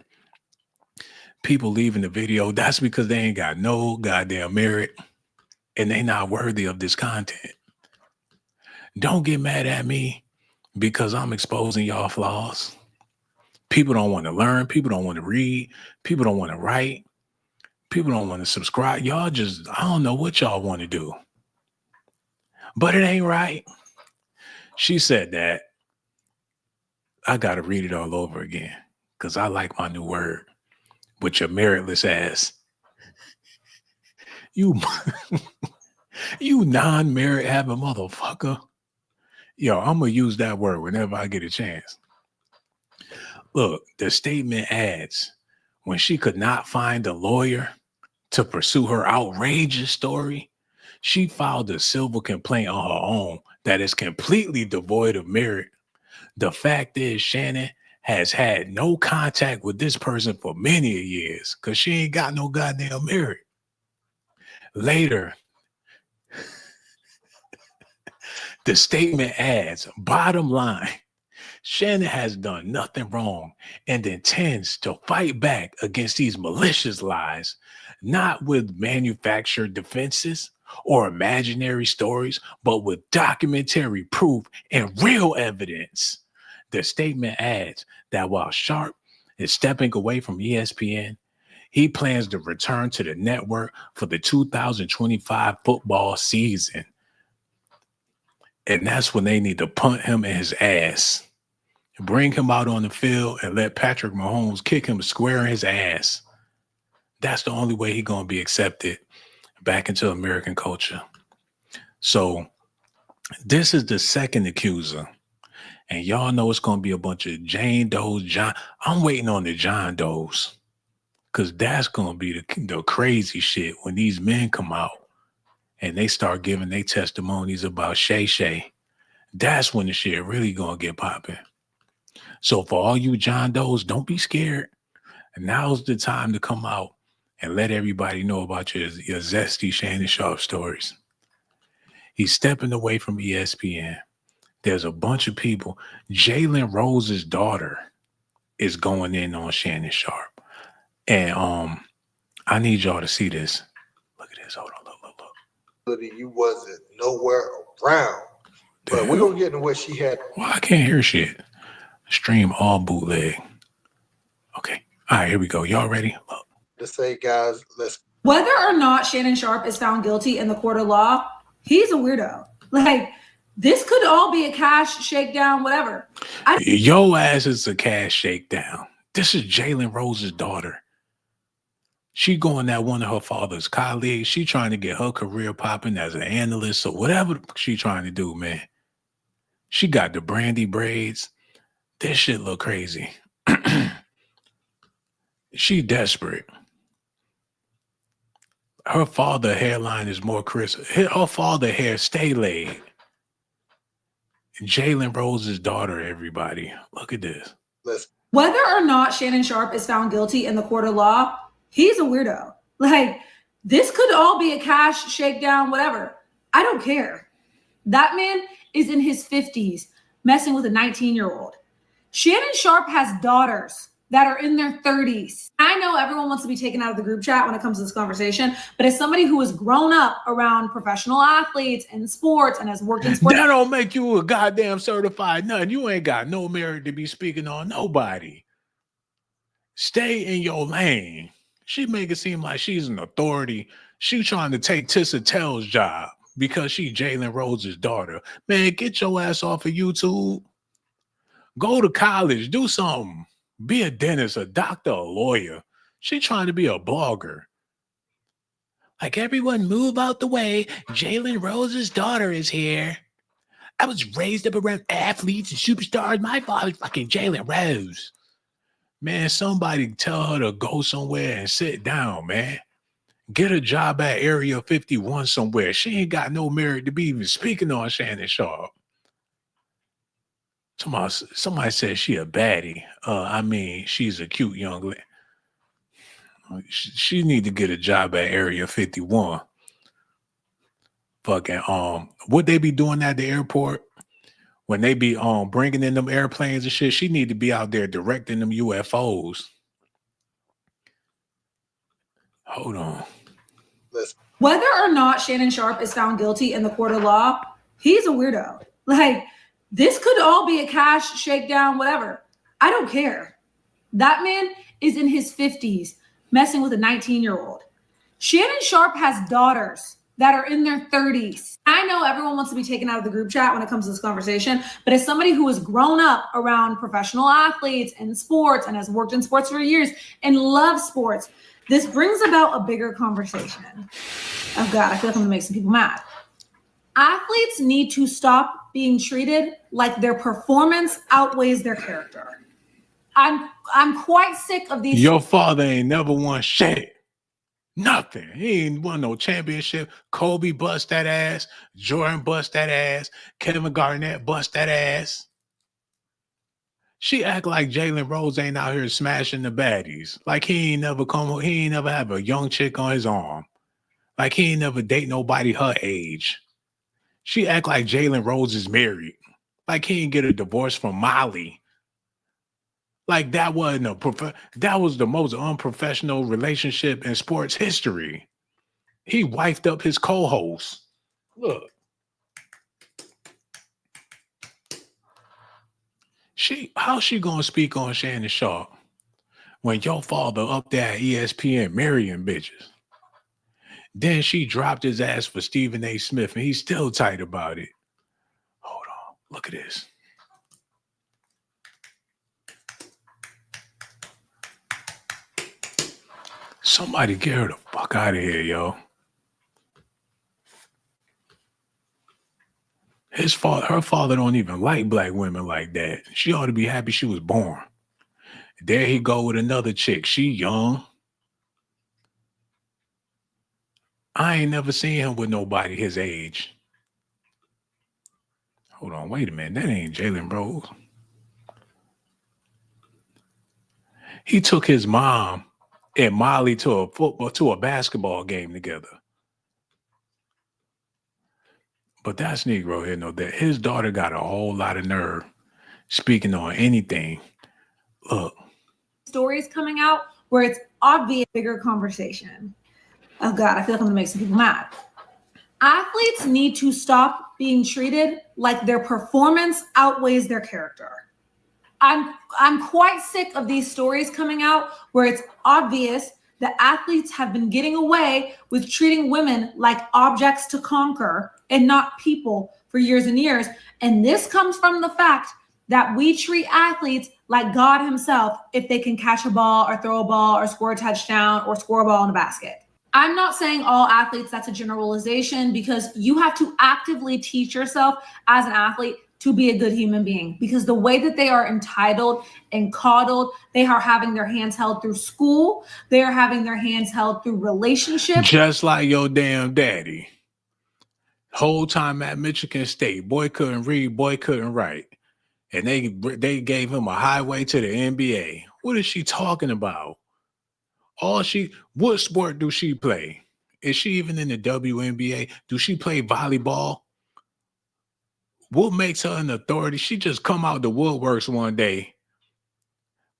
People leaving the video, that's because they ain't got no goddamn merit and they not worthy of this content. Don't get mad at me because I'm exposing y'all flaws. People don't want to learn. People don't want to read. People don't want to write. People don't want to subscribe. Y'all just, I don't know what y'all want to do. But it ain't right. She said that. I got to read it all over again because I like my new word. With your meritless ass. You non-merit having motherfucker. Yo, I'm going to use that word whenever I get a chance. Look, the statement adds, when she could not find a lawyer To pursue her outrageous story, she filed a civil complaint on her own that is completely devoid of merit. The fact is, Shannon has had no contact with this person for many years because she ain't got no goddamn merit. Later, the statement adds, bottom line, Shannon has done nothing wrong and intends to fight back against these malicious lies, not with manufactured defenses or imaginary stories, but with documentary proof and real evidence. The statement adds that while Sharpe is stepping away from ESPN, he plans to return to the network for the 2025 football season. And that's when they need to punt him in his ass. Bring him out on the field and let Patrick Mahomes kick him square in his ass. That's the only way he's going to be accepted back into American culture. So this is the second accuser. And y'all know it's going to be a bunch of Jane Doe's, I'm waiting on the John Doe's. Because that's going to be the crazy shit when these men come out and they start giving their testimonies about Shay Shay. That's when the shit really going to get popping. So for all you John Doe's, don't be scared. Now's the time to come out and let everybody know about your zesty Shannon Sharpe stories. He's stepping away from ESPN. There's a bunch of people. Jalen Rose's daughter is going in on Shannon Sharpe. And I need y'all to see this. Look at this. Hold on. Look. You wasn't nowhere around. But we're going to get into what she had. Well, I can't hear shit. Stream all bootleg. Okay. All right, here we go. Y'all ready? Look. To say, guys, let's. Whether or not Shannon Sharpe is found guilty in the court of law, he's a weirdo. Like, this could all be a cash shakedown, whatever. Yo ass is a cash shakedown. This is Jalen Rose's daughter. She going at one of her father's colleagues. She trying to get her career popping as an analyst or whatever she trying to do, man. She got the brandy braids. This shit look crazy. She desperate. Her father hairline is more crisp. Her father hair stay laid. Jalen Rose's daughter, everybody. Look at this. Whether or not Shannon Sharpe is found guilty in the court of law, he's a weirdo. Like, this could all be a cash shakedown, whatever. I don't care. That man is in his 50s messing with a 19-year-old. Shannon Sharpe has daughters that are in their 30s. I know everyone wants to be taken out of the group chat when it comes to this conversation, but as somebody who has grown up around professional athletes and sports and has worked in sports. That don't make you a goddamn certified none. You ain't got no merit to be speaking on nobody. Stay in your lane. She make it seem like she's an authority. She trying to take Tissa Tell's job because she Jalen Rose's daughter. Man, get your ass off of YouTube. Go to college. Do something. Be a dentist, a doctor, a lawyer. She trying to be a blogger. Like, everyone move out the way. Jalen Rose's daughter is here. I was raised up around athletes and superstars. My father's fucking Jalen Rose. Man, somebody tell her to go somewhere and sit down, man. Get a job at Area 51 somewhere. She ain't got no merit to be even speaking on Shannon Sharpe. Somebody said she a baddie. I mean, she's a cute young lady. She need to get a job at Area 51. Fucking, what they be doing at the airport? When they be bringing in them airplanes and shit, she need to be out there directing them UFOs. Hold on. Whether or not Shannon Sharpe is found guilty in the court of law, he's a weirdo. Like, this could all be a cash shakedown, whatever. I don't care. That man is in his 50s messing with a 19-year-old. Shannon Sharpe has daughters that are in their 30s. I know everyone wants to be taken out of the group chat when it comes to this conversation, but as somebody who has grown up around professional athletes and sports and has worked in sports for years and loves sports, this brings about a bigger conversation. Oh God, I feel like I'm gonna make some people mad. Athletes need to stop being treated like their performance outweighs their character. I'm quite sick of these. Your father ain't never won shit. Nothing. He ain't won no championship. Kobe bust that ass. Jordan bust that ass. Kevin Garnett bust that ass. She act like Jalen Rose ain't out here smashing the baddies. Like he ain't never have a young chick on his arm. Like he ain't never date nobody her age. She act like Jalen Rose is married. Like he ain't get a divorce from Molly. Like that was the most unprofessional relationship in sports history. He wifed up his co-host. Look. How's she gonna speak on Shannon Sharpe when your father up there at ESPN marrying bitches? Then she dropped his ass for Stephen A. Smith, and he's still tight about it. Hold on, look at this. Somebody get her the fuck out of here, yo. Her father don't even like black women like that. She ought to be happy she was born. There he go with another chick. She young. I ain't never seen him with nobody his age. Hold on, wait a minute. That ain't Jalen Rose. He took his mom and Molly to a basketball game together. But that's Negro here know that his daughter got a whole lot of nerve speaking on anything. Look. Stories coming out where it's obvious bigger conversation. Oh God, I feel like I'm gonna make some people mad. Athletes need to stop being treated like their performance outweighs their character. I'm quite sick of these stories coming out where it's obvious that athletes have been getting away with treating women like objects to conquer and not people for years and years. And this comes from the fact that we treat athletes like God himself if they can catch a ball or throw a ball or score a touchdown or score a ball in a basket. I'm not saying all athletes, that's a generalization, because you have to actively teach yourself as an athlete to be a good human being, because the way that they are entitled and coddled, they are having their hands held through school. They are having their hands held through relationships. Just like your damn daddy. Whole time at Michigan State, boy couldn't read, boy couldn't write. And they gave him a highway to the NBA. What is she talking about? What sport do she play? Is she even in the WNBA? Do she play volleyball? What makes her an authority? She just come out the woodworks one day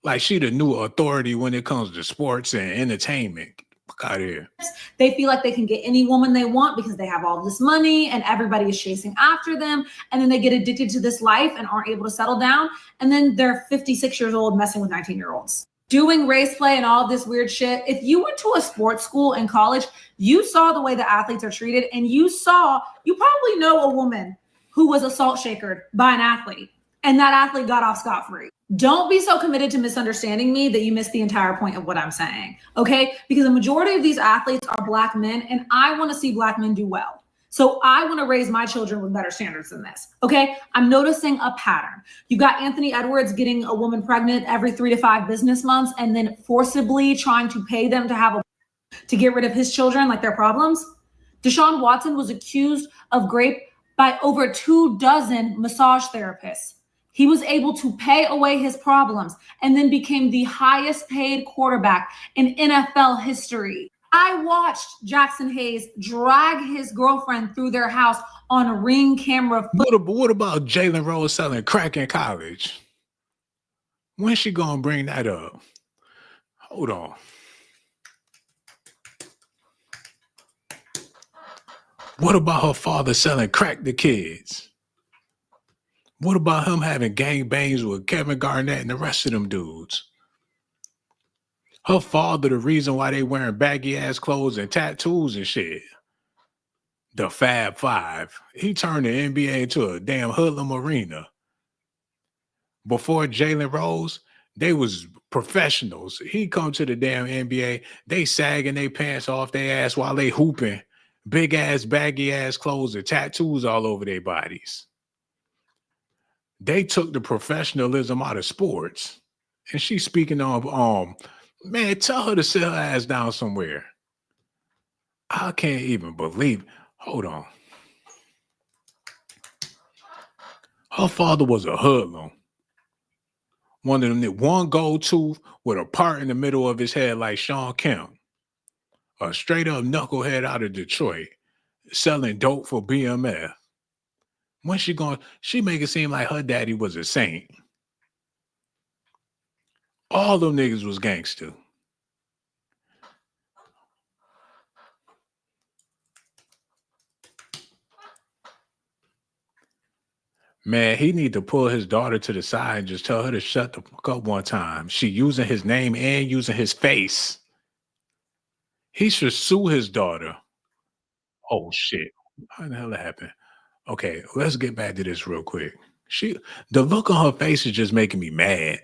like she the new authority when it comes to sports and entertainment. Fuck out of here. They feel like they can get any woman they want because they have all this money and everybody is chasing after them. And then they get addicted to this life and aren't able to settle down. And then they're 56 years old messing with 19-year-olds. Doing race play and all this weird shit. If you went to a sports school in college, you saw the way the athletes are treated, and you probably know a woman who was assault shakered by an athlete, and that athlete got off scot-free. Don't be so committed to misunderstanding me that you miss the entire point of what I'm saying, okay? Because the majority of these athletes are black men, and I want to see black men do well. So I want to raise my children with better standards than this, okay? I'm noticing a pattern. You got Anthony Edwards getting a woman pregnant every 3 to 5 business months and then forcibly trying to pay them to get rid of his children like their problems. Deshaun Watson was accused of rape by over 24 massage therapists. He was able to pay away his problems and then became the highest paid quarterback in NFL history. I watched Jackson Hayes drag his girlfriend through their house on a Ring camera. What about Jalen Rose selling crack in college? When's she gonna bring that up? Hold on. What about her father selling crack to kids? What about him having gangbangs with Kevin Garnett and the rest of them dudes? Her father, the reason why they wearing baggy ass clothes and tattoos and shit. The Fab Five. He turned the NBA into a damn hoodlum arena. Before Jalen Rose, they was professionals. He come to the damn NBA, they sagging their pants off their ass while they hooping. Big ass, baggy ass clothes and tattoos all over their bodies. They took the professionalism out of sports. And she's speaking of, man, tell her to sit her ass down somewhere. I can't even believe. Hold on. Her father was a hoodlum. One of them that one gold tooth with a part in the middle of his head like Sean Kemp. A straight up knucklehead out of Detroit selling dope for BMF. When she make it seem like her daddy was a saint. All them niggas was gangster. Man, he need to pull his daughter to the side and just tell her to shut the fuck up one time. She using his name and using his face. He should sue his daughter. Oh shit. How the hell that happened? Okay, let's get back to this real quick. The look on her face is just making me mad.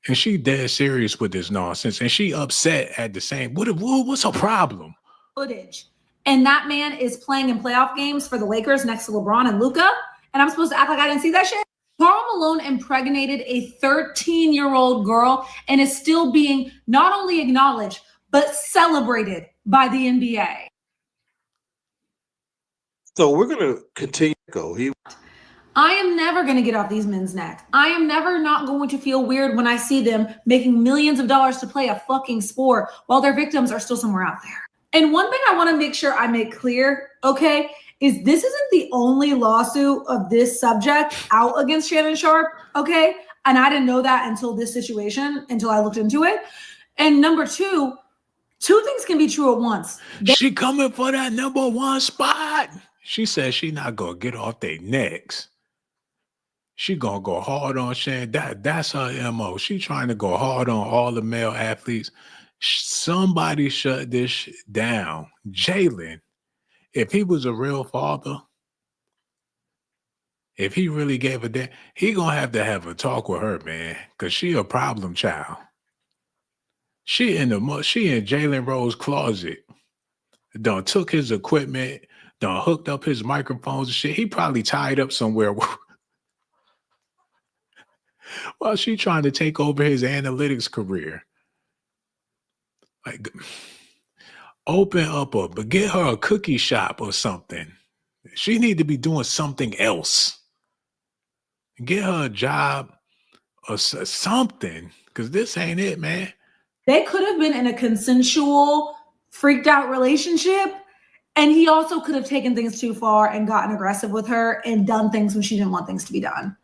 And she dead serious with this nonsense. And she upset at the same. What's her problem? Footage. And that man is playing in playoff games for the Lakers next to LeBron and Luka. And I'm supposed to act like I didn't see that shit? Karl Malone impregnated a 13-year-old girl and is still being not only acknowledged, but celebrated by the NBA. So we're going to continue to go. I am never going to get off these men's neck. I am never not going to feel weird when I see them making millions of dollars to play a fucking sport while their victims are still somewhere out there. And one thing I want to make sure I make clear, okay, is this isn't the only lawsuit of this subject out against Shannon Sharpe, okay? And I didn't know that until this situation, until I looked into it. And number two things can be true at once. She coming for that number one spot. She said she not gonna get off their necks. She gonna go hard on Shannon. That's her MO. She trying to go hard on all the male athletes. Somebody shut this shit down. Jalen, if he was a real father, if he really gave a damn, he gonna have a talk with her, man, because she a problem child. She in Jalen Rose's closet. Done took his equipment, done hooked up his microphones and shit. He probably tied up somewhere while she trying to take over his analytics career. Like, open up but get her a cookie shop or something. She need to be doing something else. Get her a job or something, because this ain't it, man. They could have been in a consensual, freaked out relationship, and he also could have taken things too far and gotten aggressive with her and done things when she didn't want things to be done.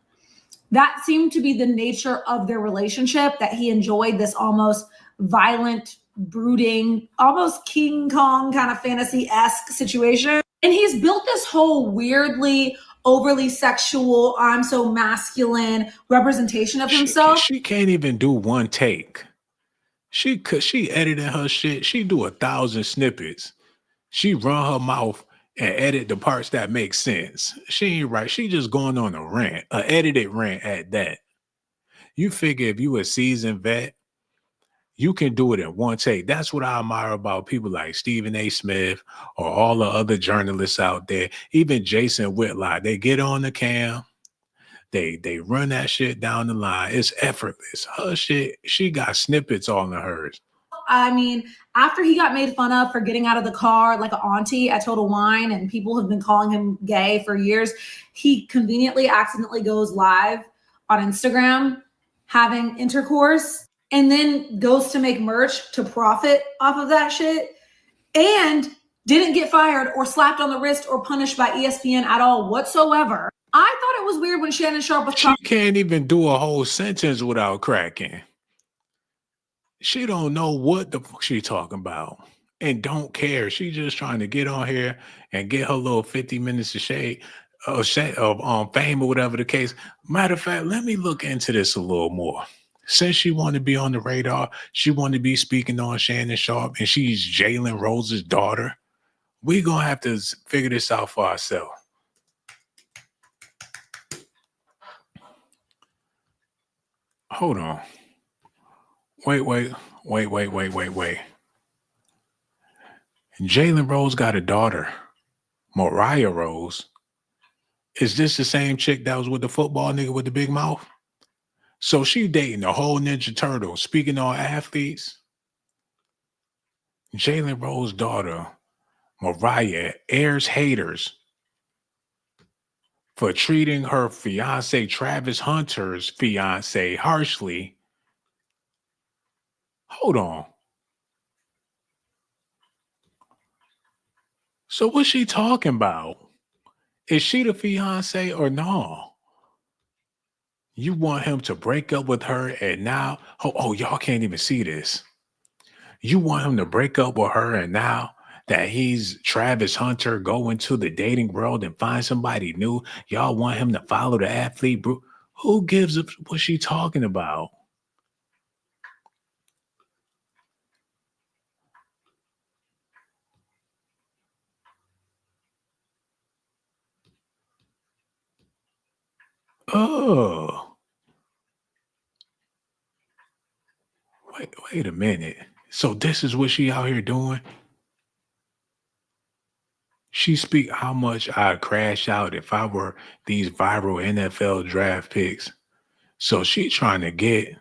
That seemed to be the nature of their relationship, that he enjoyed this almost violent, brooding, almost King Kong kind of fantasy-esque situation. And he's built this whole weirdly, overly sexual, I'm so masculine representation of himself. She can't even do one take. She edited her shit. She do 1,000 snippets. She run her mouth and edit the parts that make sense. She ain't right. She just going on a rant, an edited rant at that. You figure if you a seasoned vet, you can do it in one take. That's what I admire about people like Stephen A. Smith or all the other journalists out there, even Jason Whitlock. They get on the cam, they run that shit down the line. It's effortless. Her shit, she got snippets all of hers. I mean, after he got made fun of for getting out of the car like an auntie at Total Wine, and people have been calling him gay for years, he conveniently accidentally goes live on Instagram having intercourse and then goes to make merch to profit off of that shit and didn't get fired or slapped on the wrist or punished by ESPN at all whatsoever. I thought it was weird when Shannon Sharpe was talking. She can't even do a whole sentence without cracking. She don't know what the fuck she talking about and don't care. She just trying to get on here and get her little 50 minutes of fame or whatever the case. Matter of fact, let me look into this a little more. Since she want to be on the radar, she want to be speaking on Shannon Sharpe, and she's Jalen Rose's daughter. We gonna have to figure this out for ourselves. Hold on. Wait. Jalen Rose got a daughter, Mariah Rose. Is this the same chick that was with the football nigga with the big mouth? So she dating the whole Ninja Turtle, speaking on athletes. Jalen Rose's daughter, Mariah, airs haters for treating her fiance, Travis Hunter's fiance, harshly. Hold on. So what's she talking about? Is she the fiance or no? You want him to break up with her and now, y'all can't even see this. You want him to break up with her and now that he's Travis Hunter, go into the dating world and find somebody new, y'all want him to follow the athlete, bro. Who gives a what she talking about? Oh, wait a minute. So this is what she out here doing? She speak how much I'd crash out if I were these viral NFL draft picks. So she trying to get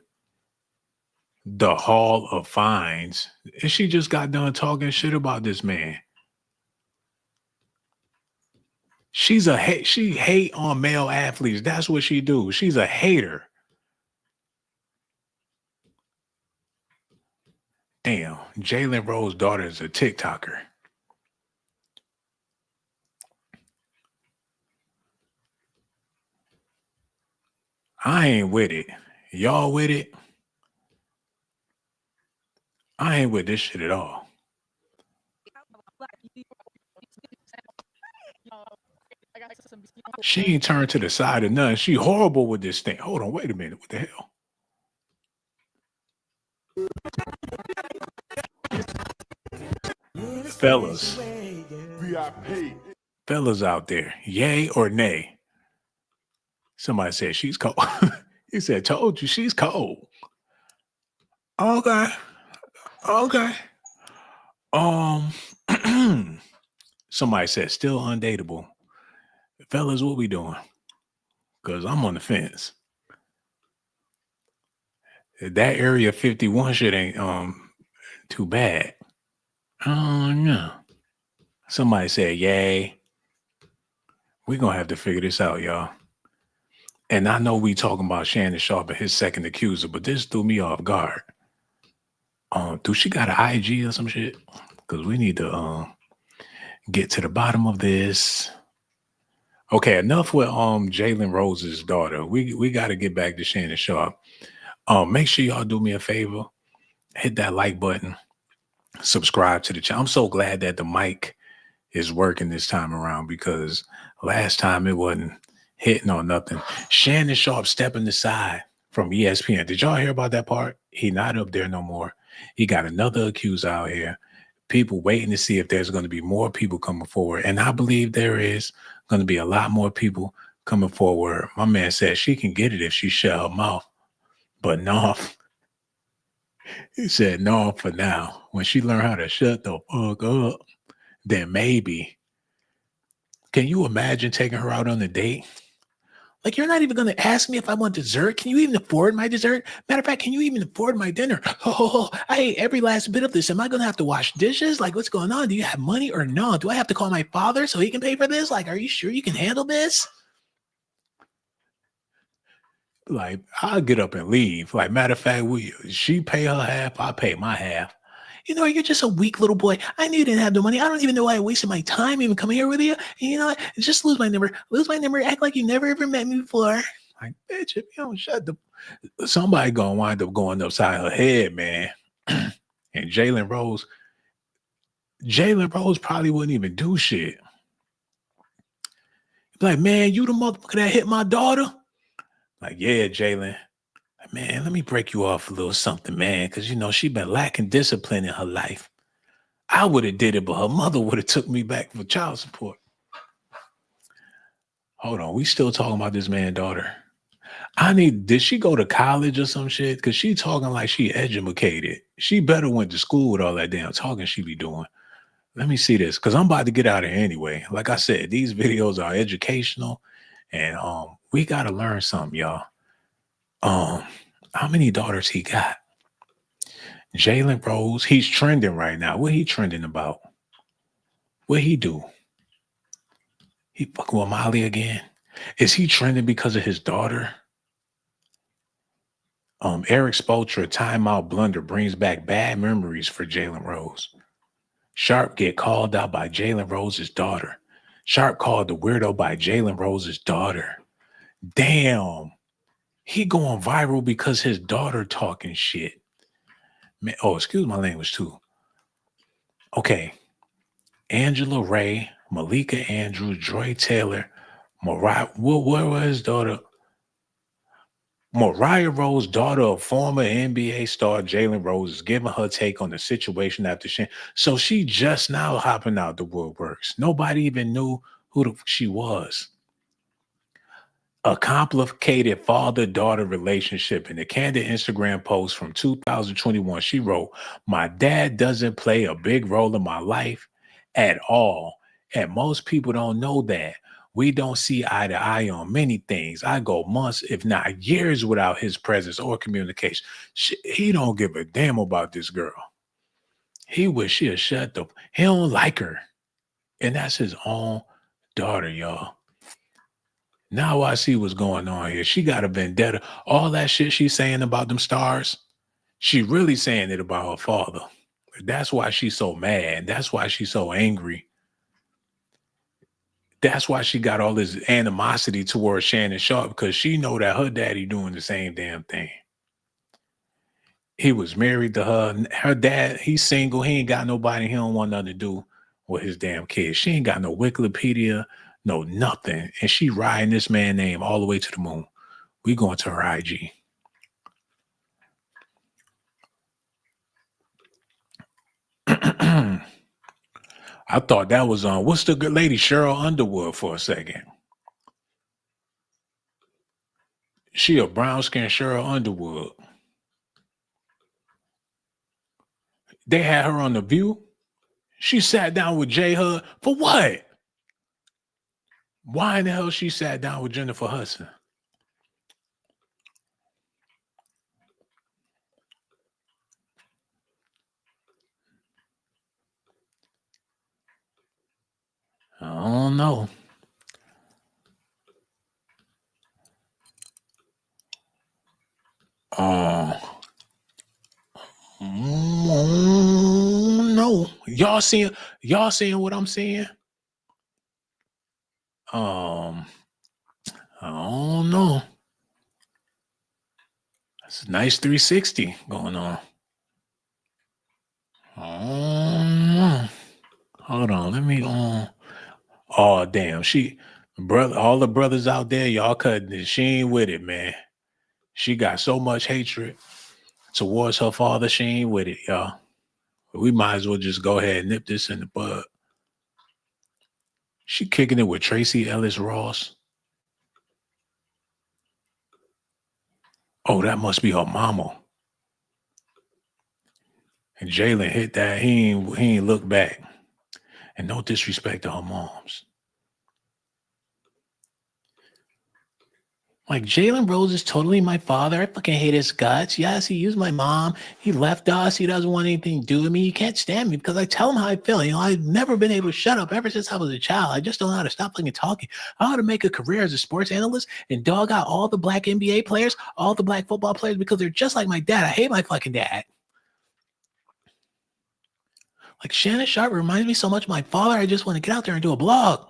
the Hall of Fines, and she just got done talking shit about this man. She hate on male athletes. That's what she do. She's a hater. Damn, Jalen Rose's daughter is a TikToker. I ain't with it. Y'all with it? I ain't with this shit at all. She ain't turned to the side of none. She horrible with this thing. Hold on, wait a minute. What the hell? Fellas. Fellas out there, yay or nay? Somebody said she's cold. He said, told you she's cold. Okay. Okay. Somebody said still undateable. Fellas, what we doing? Because I'm on the fence. That Area 51 shit ain't too bad. Oh no. Somebody said yay. We're gonna have to figure this out, y'all. And I know we talking about Shannon Sharpe and his second accuser, but this threw me off guard. Do she got an IG or some shit? Because we need to get to the bottom of this. Okay, enough with Jalen Rose's daughter. We got to get back to Shannon Sharpe. Make sure y'all do me a favor. Hit that like button. Subscribe to the channel. I'm so glad that the mic is working this time around because last time it wasn't hitting on nothing. Shannon Sharpe stepping aside from ESPN. Did y'all hear about that part? He not up there no more. He got another accuser out here. People waiting to see if there's going to be more people coming forward. And I believe there is going to be a lot more people coming forward. My man said she can get it if she shut her mouth. But no. He said no for now. When she learn how to shut the fuck up, then maybe. Can you imagine taking her out on a date? Like, you're not even going to ask me if I want dessert. Can you even afford my dessert? Matter of fact, can you even afford my dinner? Oh, I ate every last bit of this. Am I going to have to wash dishes? Like, what's going on? Do you have money or no? Do I have to call my father so he can pay for this? Like, are you sure you can handle this? Like, I'll get up and leave. Like, matter of fact, she pay her half, I pay my half. You know, you're just a weak little boy. I knew you didn't have the money. I don't even know why I wasted my time even coming here with you. And you know what? Just lose my number. Lose my number. Act like you never ever met me before. Like, bitch, if you don't shut the... Somebody gonna wind up going upside her head, man. And Jalen Rose probably wouldn't even do shit. Like, man, you the motherfucker that hit my daughter? Like, yeah, Jalen. Man, let me break you off a little something, man, because, you know, she been lacking discipline in her life. I would have did it, but her mother would have took me back for child support. Hold on. We still talking about this man's daughter. Did she go to college or some shit? Because she talking like she educated. She better went to school with all that damn talking she be doing. Let me see this, because I'm about to get out of here anyway. Like I said, these videos are educational, and we got to learn something, y'all. How many daughters he got? Jalen Rose, he's trending right now. What he trending about? What he do? He fucking with Molly again? Is he trending because of his daughter? Eric Spoelstra timeout blunder brings back bad memories for Jalen Rose. Sharpe get called out by Jalen Rose's daughter. Sharpe called the weirdo by Jalen Rose's daughter. Damn. He going viral because his daughter talking shit. Man, oh, excuse my language too. Okay. Angela Ray, Malika Andrews, Joy Taylor, Mariah, where was his daughter? Mariah Rose, daughter of former NBA star Jalen Rose, is giving her take on the situation after she. So she just now hopping out the woodworks. Nobody even knew who she was. A complicated father-daughter relationship. In a candid Instagram post from 2021, she wrote, "My dad doesn't play a big role in my life at all. And most people don't know that. We don't see eye to eye on many things. I go months, if not years, without his presence or communication." He don't give a damn about this girl. He wish she'd shut the. He don't like her. And that's his own daughter, y'all. Now I see what's going on here. She got a vendetta. All that shit she's saying about them stars, she really saying it about her father. That's why she's so mad. That's why she's so angry. That's why she got all this animosity towards Shannon Sharpe, because she know that her daddy doing the same damn thing. He was married to her. Her dad, he's single. He ain't got nobody. He don't want nothing to do with his damn kids. She ain't got no Wikipedia, no nothing. And she riding this man name all the way to the moon. We going to her IG. I thought that was on. What's the good lady, Cheryl Underwood, for a second? She a brown skinned Cheryl Underwood. They had her on The View. She sat down with J Hud for what? Why in the hell she sat down with Jennifer Hudson? I don't know. No. Y'all seeing what I'm seeing? I don't know. It's a nice 360 going on. Hold on, let me oh damn, all the brothers out there, y'all cutting it. She ain't with it, man. She got so much hatred towards her father. She ain't with it, y'all. We might as well just go ahead and nip this in the bud. She kicking it with Tracy Ellis Ross. Oh, that must be her mama. And Jalen hit that. He ain't look back. And no disrespect to her moms. Like, Jalen Rose is totally my father. I fucking hate his guts. Yes, he used my mom. He left us. He doesn't want anything to do with me. He can't stand me because I tell him how I feel. You know, I've never been able to shut up ever since I was a child. I just don't know how to stop fucking talking. I know how to make a career as a sports analyst and dog out all the black NBA players, all the black football players, because they're just like my dad. I hate my fucking dad. Like, Shannon Sharpe reminds me so much of my father. I just want to get out there and do a blog.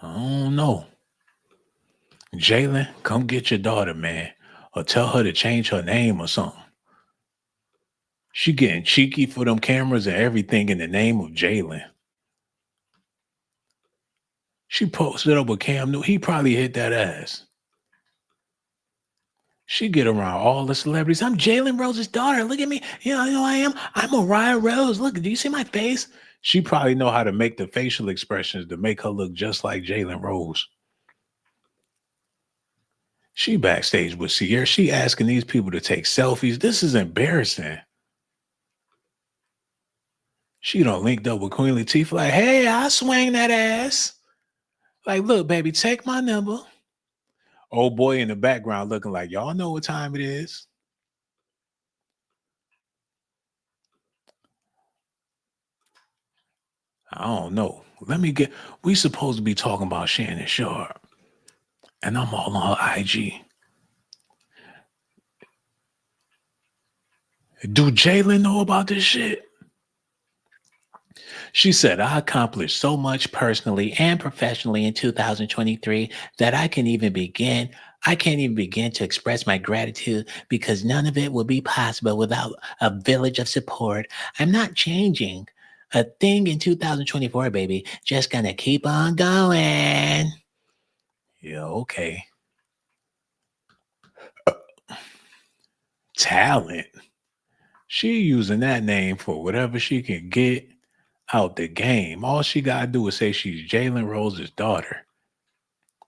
I don't know. Jalen, come get your daughter, man. Or tell her to change her name or something. She getting cheeky for them cameras and everything in the name of Jalen. She posted up with Cam Newton. He probably hit that ass. She get around all the celebrities. I'm Jalen Rose's daughter. Look at me. You know who I am? I'm Mariah Rose. Look, do you see my face? She probably know how to make the facial expressions to make her look just like Jalen Rose. She backstage with Sierra. She asking these people to take selfies. This is embarrassing. She done linked up with Queen Latifah like, hey, I swing that ass. Like, look, baby, take my number. Old boy in the background looking like, y'all know what time it is. I don't know. We supposed to be talking about Shannon Sharpe. And I'm all on her IG. Do Jalen know about this shit? She said, I accomplished so much personally and professionally in 2023 that I can't even begin to express my gratitude because none of it would be possible without a village of support. I'm not changing a thing in 2024, baby. Just gonna keep on going. Yeah, okay. Talent. She using that name for whatever she can get out the game. All she gotta do is say she's Jalen Rose's daughter.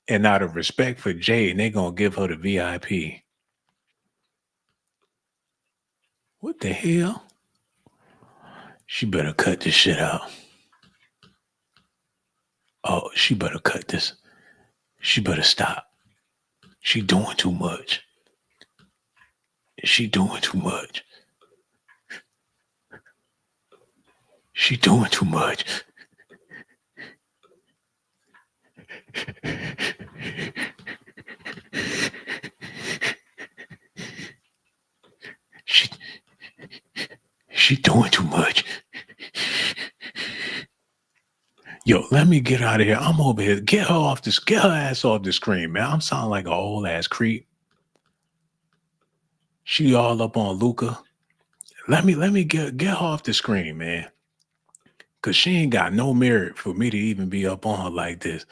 And out of respect for Jay, they gonna give her the VIP. What the hell? She better cut this shit out. Oh, she better cut this. She better stop. She doing too much. She doing too much. She doing too much. She doing too much. Yo, let me get out of here. I'm over here. Get her ass off the screen, man. I'm sounding like an old ass creep. She all up on Luca. Let me get her off the screen, man. Cause she ain't got no merit for me to even be up on her like this.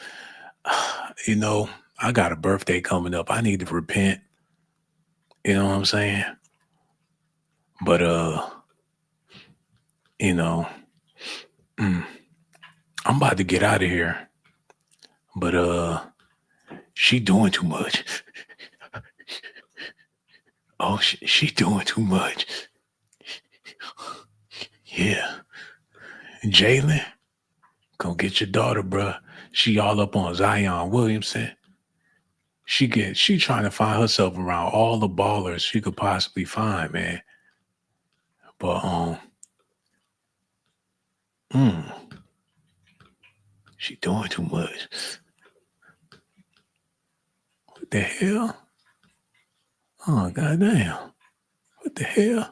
You know, I got a birthday coming up. I need to repent. You know what I'm saying? But you know, I'm about to get out of here. But she doing too much. Oh, she doing too much. Yeah. Jalen, come get your daughter, bruh. She all up on Zion Williamson. She trying to find herself around all the ballers she could possibly find, man. But she doing too much. What the hell? Oh, goddamn. What the hell?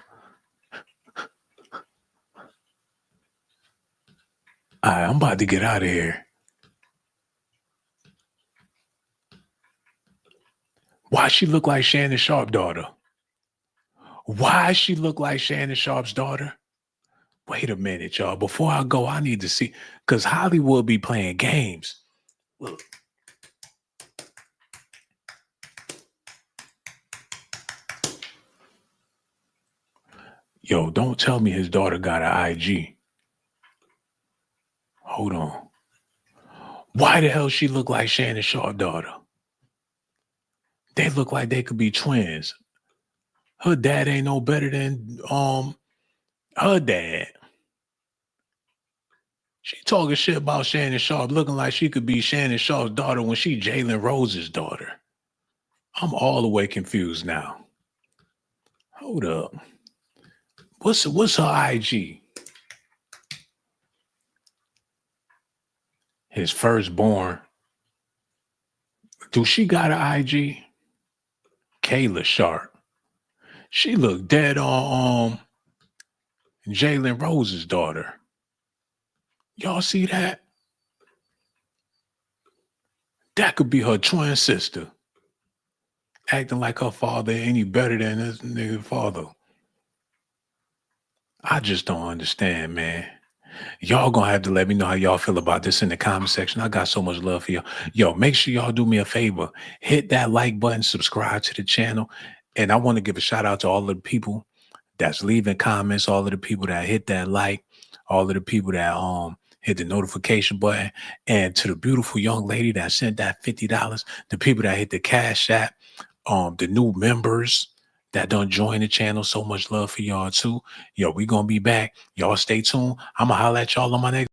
All right, I'm about to get out of here. Why she look like Shannon Sharpe's daughter? Why she look like Shannon Sharpe's daughter? Wait a minute, y'all. Before I go, I need to see, because Hollywood be playing games. Look. Yo, don't tell me his daughter got an IG. Hold on. Why the hell she look like Shannon Sharpe's daughter? They look like they could be twins. Her dad ain't no better than her dad. She talking shit about Shannon Sharpe, looking like she could be Shannon Sharpe's daughter when she Jalen Rose's daughter. I'm all the way confused now. Hold up. What's her IG? His firstborn. Do she got an IG? Kayla Sharpe. She look dead on Jalen Rose's daughter. Y'all see that? That could be her twin sister. Acting like her father any better than this nigga father. I just don't understand, man. Y'all gonna have to let me know how y'all feel about this in the comment section. I got so much love for y'all. Yo, make sure y'all do me a favor. Hit that like button, subscribe to the channel. And I want to give a shout out to all of the people that's leaving comments, all of the people that hit that like, all of the people that hit the notification button, and to the beautiful young lady that sent that $50, the people that hit the Cash App, the new members that don't join the channel. So much love for y'all too. Yo, we gonna be back. Y'all stay tuned. I'ma holler at y'all on my next